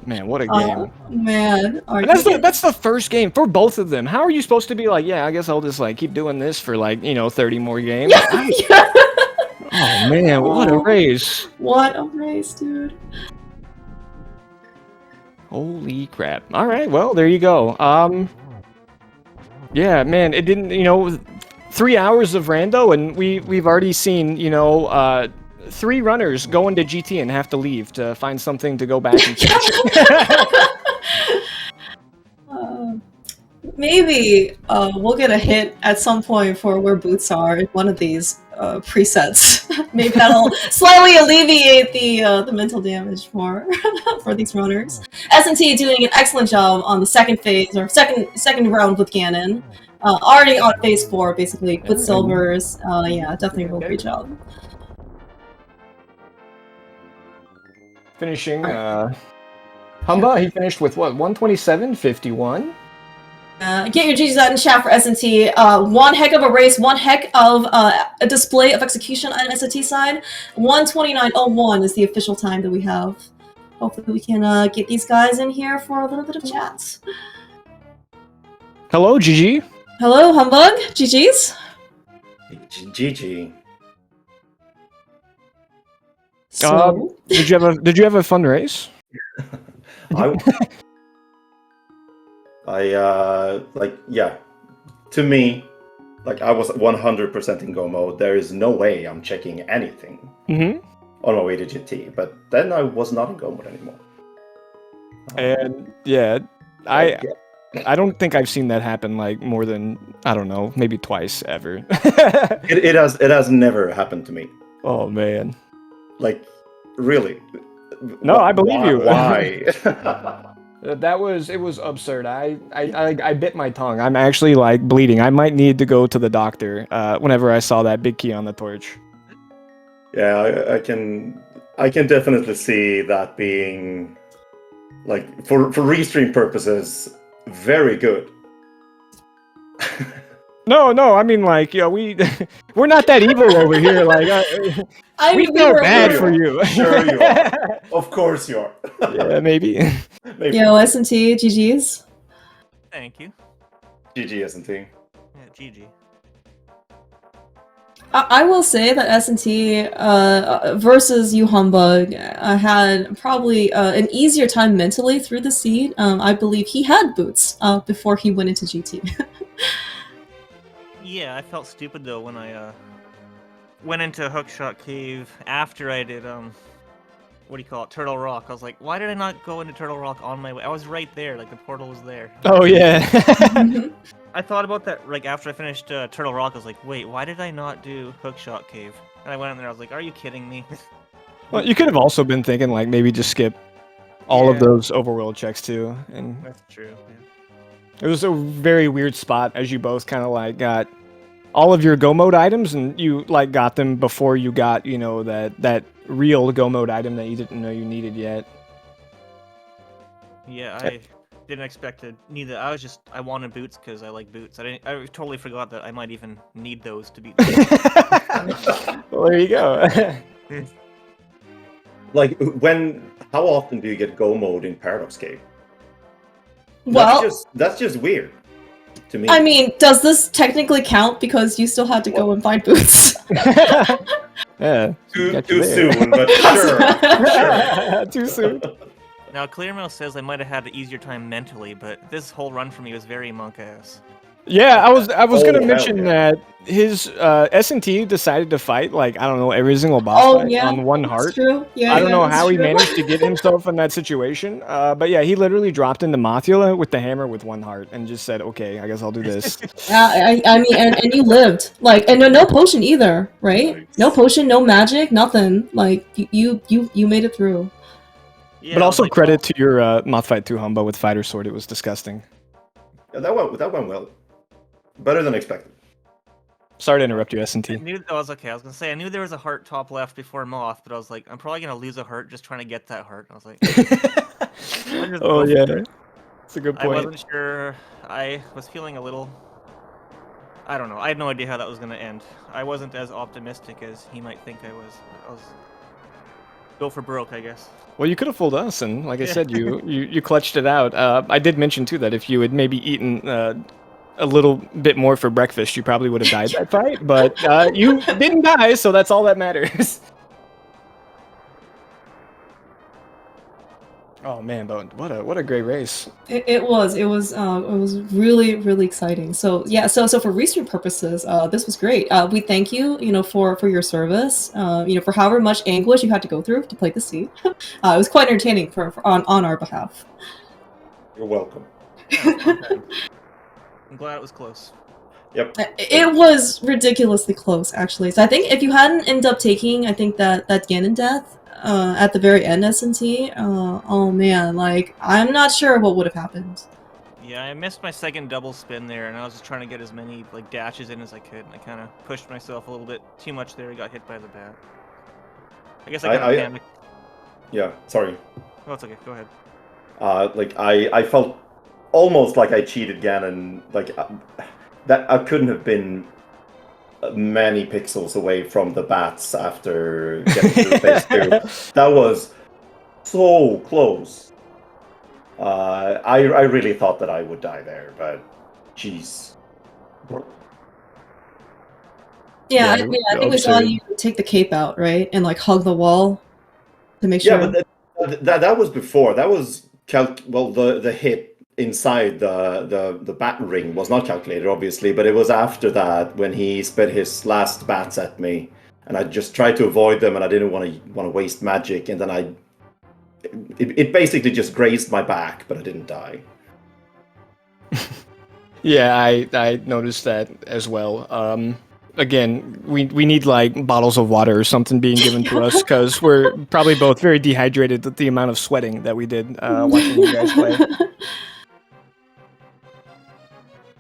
Man, what a game. Man. That's the first game for both of them. How are you supposed to be like, yeah, I guess I'll just keep doing this for 30 more games? Yeah. Oh man, what a race. What a race, dude. Holy crap. Alright, well, there you go. Yeah, man, it didn't, 3 hours of rando, and we've already seen, you know, 3 runners go into GT and have to leave to find something to go back and finish. Maybe we'll get a hit at some point for where boots are in one of these presets. Maybe that'll slightly alleviate the mental damage for these runners. S&T doing an excellent job on the second phase or second round with Ganon. Already on phase 4 basically with silvers. Yeah, definitely a real great job. Finishing, Humbugh, he finished with what, 127.51? Get your GGs out in chat for S&T. One heck of a race, one heck of a display of execution on S&T side. 1:29:01 is the official time that we have. Hopefully we can get these guys in here for a little bit of chat. Hello, GG. Hello, Humbugh. GGs. GG. So, Did you have a fun race? Yeah. To me, like I was 100% in go mode. There is no way I'm checking anything on my way to GT. But then I was not in go mode anymore. And yeah, I don't think I've seen that happen like more than, I don't know, maybe twice ever. it has never happened to me. Oh man. Like, really? No, I believe you. Why? It was absurd. I bit my tongue. I'm actually like bleeding. I might need to go to the doctor whenever I saw that big key on the torch. Yeah, I can definitely see that being, like, for restream purposes, very good. No, I mean, like, yo, we're not that evil over here. Like, we feel bad for you. Sure you are. Of course you are. Yeah, maybe. yo, S&T, GGs. Thank you. GG, S&T. Yeah, GG. I will say that S&T versus you, Humbugh, had probably an easier time mentally through the seed. I believe he had boots before he went into GT. Yeah, I felt stupid though when I went into Hookshot Cave after I did what do you call it, Turtle Rock. I was like, why did I not go into Turtle Rock on my way? I was right there, like the portal was there. Oh yeah. I thought about that like after I finished Turtle Rock. I was like, wait, why did I not do Hookshot Cave? And I went in there. I was like, are you kidding me? Well, you could have also been thinking like maybe just skip all of those overworld checks too, and That's true. Yeah. it was a very weird spot as you both kind of like got all of your go mode items, and you like got them before you got, you know, that real go mode item that you didn't know you needed yet. Yeah, I didn't expect to need that. I wanted boots because I like boots. I totally forgot that I might even need those to beat. Well, there you go. Like, how often do you get go mode in Paradox Cave? Well, That's just weird to me. I mean, does this technically count because you still had to go and find boots? Yeah. Too soon, but sure. Too soon. Now, Clearmail says I might have had an easier time mentally, but this whole run for me was very monk-ass. Yeah, I was gonna mention yeah. that his S&T decided to fight like, I don't know, every single boss fight on one that's heart. true. Yeah, I don't know that's how he true. managed to get himself in that situation, but yeah, he literally dropped into Mothula with the hammer with one heart and just said, "Okay, I guess I'll do this." I mean, and you lived, like, and no potion either, right? Nice. No potion, no magic, nothing. Like you made it through. Yeah, But I was also like, credit to your Moth Fight 2 Humbugh with Fighter Sword. It was disgusting. Yeah, that went well. Better than expected. Sorry to interrupt you, I S&T. knew I was okay. I was gonna say I knew there was a heart top left before Moth, but I was like, I'm probably gonna lose a heart just trying to get that heart. I was like, Oh yeah, that's a good I point. wasn't sure. I was feeling a little. I don't know. I had no idea how that was gonna end. I wasn't as optimistic as he might think I was. I was go for broke, I guess. Well, you could have fooled us, and like I said, you clutched it out. I did mention too that if you had maybe eaten a little bit more for breakfast, you probably would have died that fight. But you didn't die, so that's all that matters. Oh man, but what a great race. It was really really exciting. So yeah, so for research purposes, this was great. We thank you, for your service. For however much anguish you had to go through to play the sea. It was quite entertaining on our behalf. You're welcome. I'm glad it was close. Yep. It was ridiculously close, actually. So I think if you hadn't ended up taking, I think that Ganon death at the very end, S&T, oh man, like I'm not sure what would have happened. Yeah, I missed my second double spin there, and I was just trying to get as many like dashes in as I could. And I kind of pushed myself a little bit too much there. I got hit by the bat. I guess I kind of panicked. Yeah, sorry. Oh, it's okay. Go ahead. I felt almost like I cheated Ganon. That I couldn't have been many pixels away from the bats after getting through phase 2. That was so close. I really thought that I would die there, but jeez. Yeah, I think we saw you take the cape out, right, and like hug the wall to make sure. Yeah, but that was before. That was the hit inside the bat ring was not calculated, obviously, but it was after that when he spit his last bats at me, and I just tried to avoid them, and I didn't want to waste magic, and then it basically just grazed my back, but I didn't die. Yeah, I noticed that as well. Again, we need like bottles of water or something being given to us because we're probably both very dehydrated with the amount of sweating that we did watching you guys play.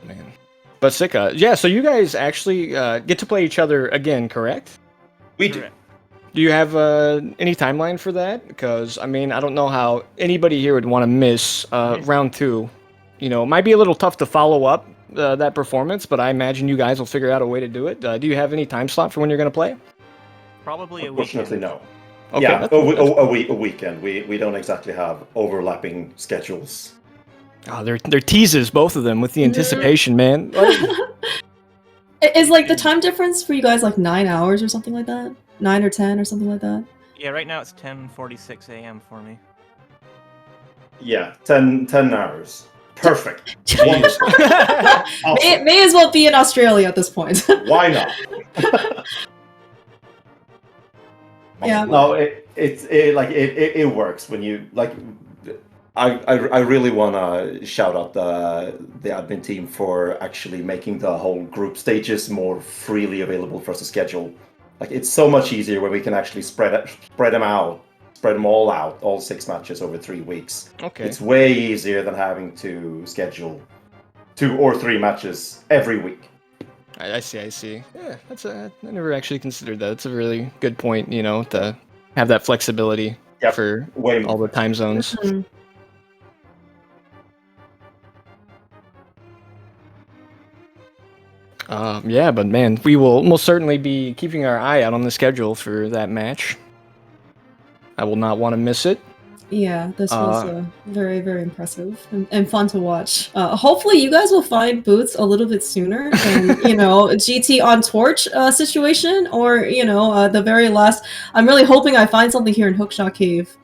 Man, but Sika, yeah. So you guys actually get to play each other again, correct? We do. Do you have any timeline for that? Because I mean, I don't know how anybody here would want to miss round 2. It might be a little tough to follow up that performance, but I imagine you guys will figure out a way to do it. Do you have any time slot for when you're going to play? Probably a weekend. Unfortunately, no. Okay, yeah, a weekend. We don't exactly have overlapping schedules. Oh, they're teases, both of them, with the anticipation, man. Is like the time difference for you guys like 9 hours or something like that? 9 or 10 or something like that? Yeah, right now it's 10:46 a.m. for me. Yeah, 10 hours. Perfect. Awesome. May as well be in Australia at this point. Why not? Yeah. No, it works when you like. I really wanna shout out the admin team for actually making the whole group stages more freely available for us to schedule. Like it's so much easier when we can actually spread them all out, all 6 matches over 3 weeks. Okay. It's way easier than having to schedule 2 or 3 matches every week. I see. Yeah, I never actually considered that. It's a really good point, to have that flexibility for all the time zones. Mm-hmm. Yeah, but man, we will most certainly be keeping our eye out on the schedule for that match. I will not want to miss it. Yeah, this was very, very impressive and fun to watch. Hopefully you guys will find boots a little bit sooner than, GT on Torch situation, or, the very last... I'm really hoping I find something here in Hookshot Cave,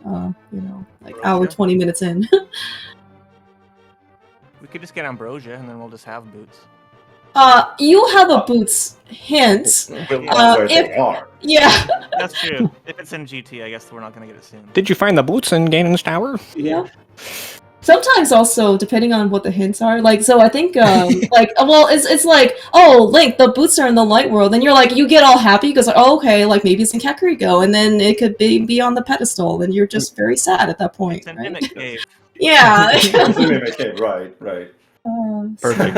like hour 20 minutes in. We could just get Ambrosia, and then we'll just have boots. You have a boots hint. Where they are. Yeah. That's true. If it's in GT, I guess we're not gonna get it soon. Did you find the boots in Ganon's Tower? Yeah. Sometimes also, depending on what the hints are, so I think, it's like, oh, Link, the boots are in the light world, and you're like, you get all happy because, okay, like maybe it's in Kakariko, and then it could be on the pedestal, and you're just very sad at that point. It's in right? Mimic Cave. Yeah. It's in Mimic Cave, right. Perfect.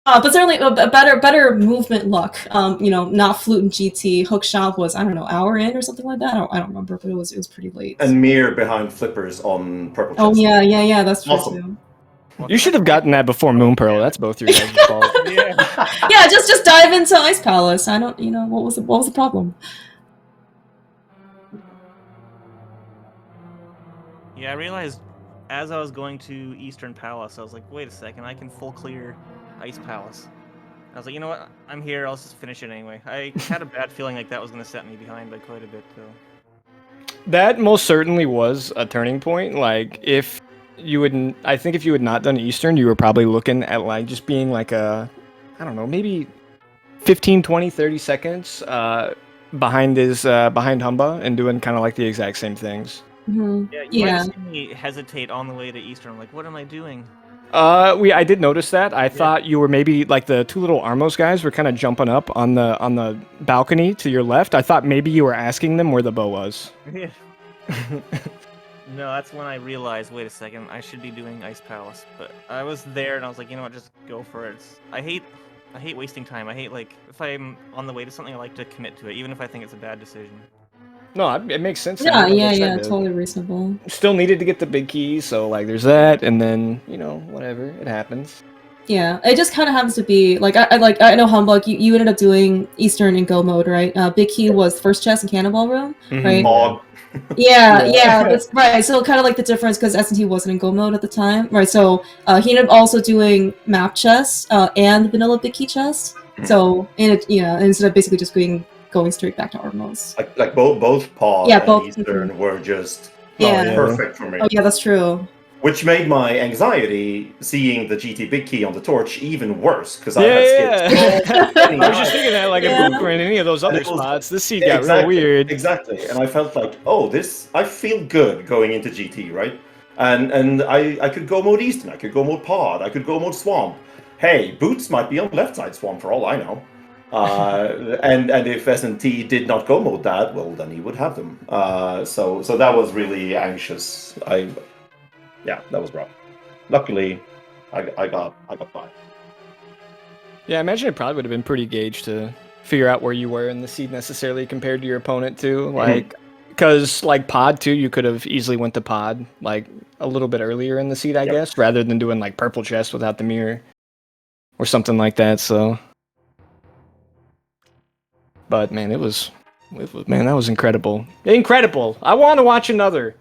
But certainly a better movement luck. Not Flute and GT. Hookshot was, I don't know, hour in or something like that. I don't remember, but it was pretty late. And Mir behind flippers on purple. Oh yeah, that's true awesome. too. You should have gotten that before Moon Pearl. That's both your guys' fault. Yeah, just dive into Ice Palace. I don't, what was the problem? Yeah, I realized as I was going to Eastern Palace, I was like, wait a second, I can full clear Ice Palace. I was like, you know what? I'm here. I'll just finish it anyway. I had a bad feeling like that was going to set me behind by quite a bit, though. That most certainly was a turning point. Like, if you would, I think if you had not done Eastern, you were probably looking at like just being like a, I don't know, maybe 15, 20, 30 seconds behind behind humbugh and doing kind of like the exact same things. Mhm. Yeah, you might Yeah. have seen me hesitate on the way to Eastern. I'm like, what am I doing? I did notice that. I thought you were maybe like the two little Armos guys were kind of jumping up on the balcony to your left. I thought maybe you were asking them where the bow was. Yeah. No, that's when I realized, wait a second, I should be doing Ice Palace. But I was there and I was like, you know what, just go for it. I hate wasting time. I hate, like, if I'm on the way to something, I like to commit to it, even if I think it's a bad decision. No, it makes sense. Yeah, Like I yeah, said, yeah, totally reasonable. Still needed to get the big keys, so like there's that, and then whatever, it happens. Yeah, it just kind of happens to be like I know humbugh. You ended up doing Eastern in Go mode, right? Big Key was first chest and Cannonball Room, right? Mod. Yeah, that's right. So kind of like the difference because S&T wasn't in Go mode at the time, right? So he ended up also doing map chess and vanilla Big Key chess. So instead of basically just going straight back to Armos. Like both Pod Yeah, and both. Eastern were just Yeah. perfect for me. Oh yeah, that's true. Which made my anxiety seeing the GT Big Key on the torch even worse because I had skipped so many I was just thinking that, like, if we were in any of those other spots, this seat got real weird. Exactly, and I felt like, oh, I feel good going into GT, right? And I could go mode Eastern, I could go mode Pod, I could go mode Swamp. Hey, Boots might be on left side Swamp for all I know. And if S&T did not go mode that, well, then he would have them. So that was really anxious. Yeah, that was rough. Luckily, I got by. Yeah, I imagine it probably would have been pretty gauged to figure out where you were in the seed necessarily compared to your opponent too. Like, because like Pod too, you could have easily went to Pod like a little bit earlier in the seed, I guess, rather than doing like purple chest without the mirror or something like that. So, but man, that was incredible. Incredible. I want to watch another.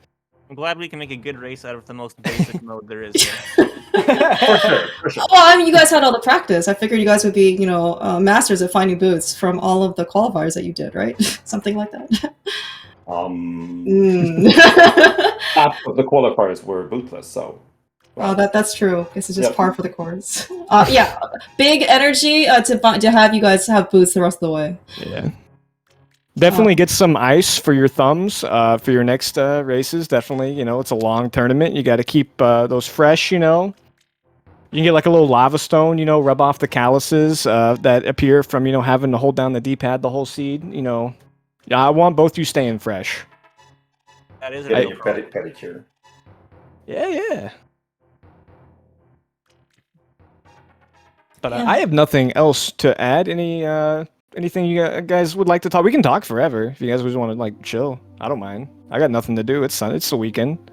I'm glad we can make a good race out of the most basic mode there is. For sure. Well, I mean, you guys had all the practice. I figured you guys would be, masters at finding boots from all of the qualifiers that you did, right? Something like that. Half of the qualifiers were bootless, so. Oh, that's true. Guess it's just par for the course. Yeah, big energy to have you guys have boots the rest of the way. Yeah. Definitely get some ice for your thumbs for your next races. Definitely, it's a long tournament. You got to keep those fresh, You can get like a little lava stone, rub off the calluses that appear from, having to hold down the D-pad the whole seed. Yeah, I want both you staying fresh. That is a real pedicure. Yeah. But I have nothing else to add. Anything you guys would like to talk? We can talk forever if you guys just want to like chill. I don't mind. I got nothing to do. It's the weekend.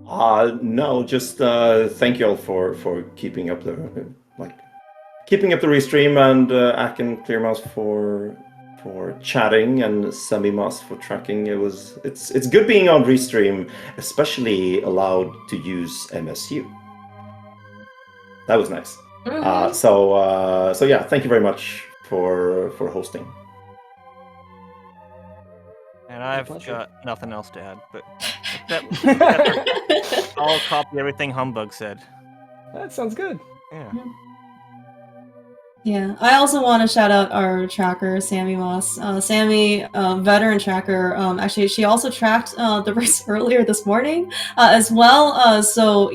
No, just thank you all for keeping up the restream, and Ack and Clearmouse for chatting, and Semi-Mouse for tracking. It's good being on restream, especially allowed to use MSU. That was nice. So yeah, thank you very much for hosting. And I've got nothing else to add, but I'll copy everything humbugh said. That sounds good. Yeah. Yeah, I also want to shout out our tracker, Sammy Moss. Sammy, veteran tracker, actually, she also tracked the race earlier this morning as well. So,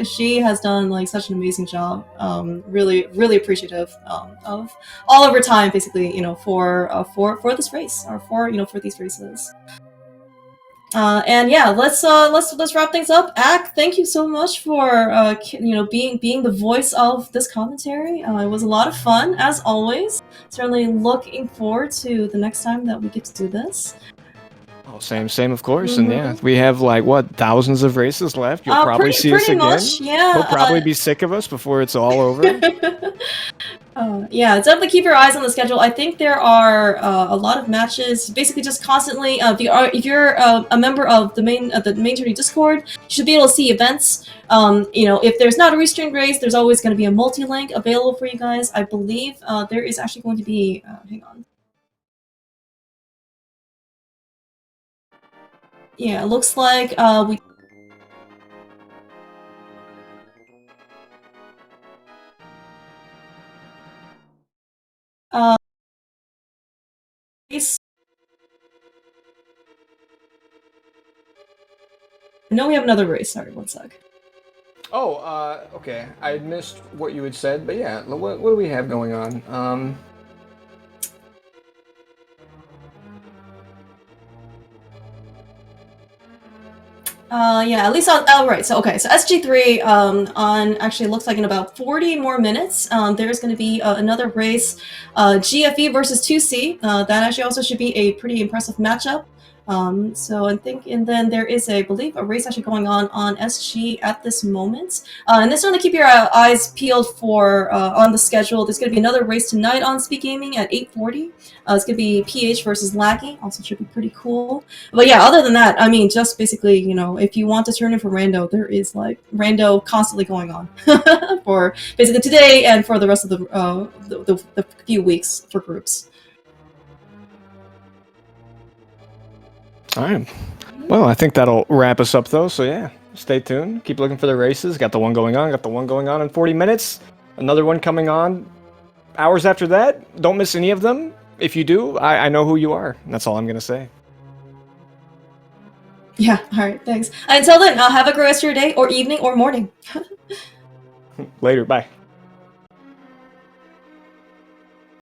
she has done like such an amazing job. Really, really appreciative of all of her time, basically, for this race, or for these races. And yeah, let's wrap things up. Ack, thank you so much for being the voice of this commentary. It was a lot of fun as always. Certainly looking forward to the next time that we get to do this. Oh, same of course. And yeah, we have like thousands of races left. You'll probably see us again. Much, yeah. You'll probably be sick of us before it's all over. Yeah, definitely keep your eyes on the schedule. I think there are a lot of matches. Basically, just constantly. If you're a member of the main tourney Discord, you should be able to see events. If there's not a restreamed race, there's always going to be a multi-link available for you guys. I believe there is actually going to be. Hang on. Yeah, it looks like we. No, we have another race. Sorry, one sec. Oh, okay. I missed what you had said, but yeah, what do we have going on? Yeah, at least on. Oh, right. So okay, so SG3 on actually looks like in about 40 more minutes, there's going to be another race, GFE versus 2C. That actually also should be a pretty impressive matchup. So I think, and then there is, I believe, a race actually going on SG at this moment. And this one to keep your eyes peeled for on the schedule. There's going to be another race tonight on SpeedGaming at 8:40. It's going to be PH versus Laggy. Also should be pretty cool. But yeah, other than that, I mean, just basically, you know, if you want to turn in for Rando, there is like Rando constantly going on for basically today and for the rest of the few weeks for groups. All right. Well, I think that'll wrap us up, though. So yeah, stay tuned. Keep looking for the races. Got the one going on. Got the one going on in 40 minutes. Another one coming on hours after that. Don't miss any of them. If you do, I know who you are. That's all I'm gonna say. Yeah. All right. Thanks. Until then, have a great rest of your day, or evening, or morning. Later. Bye.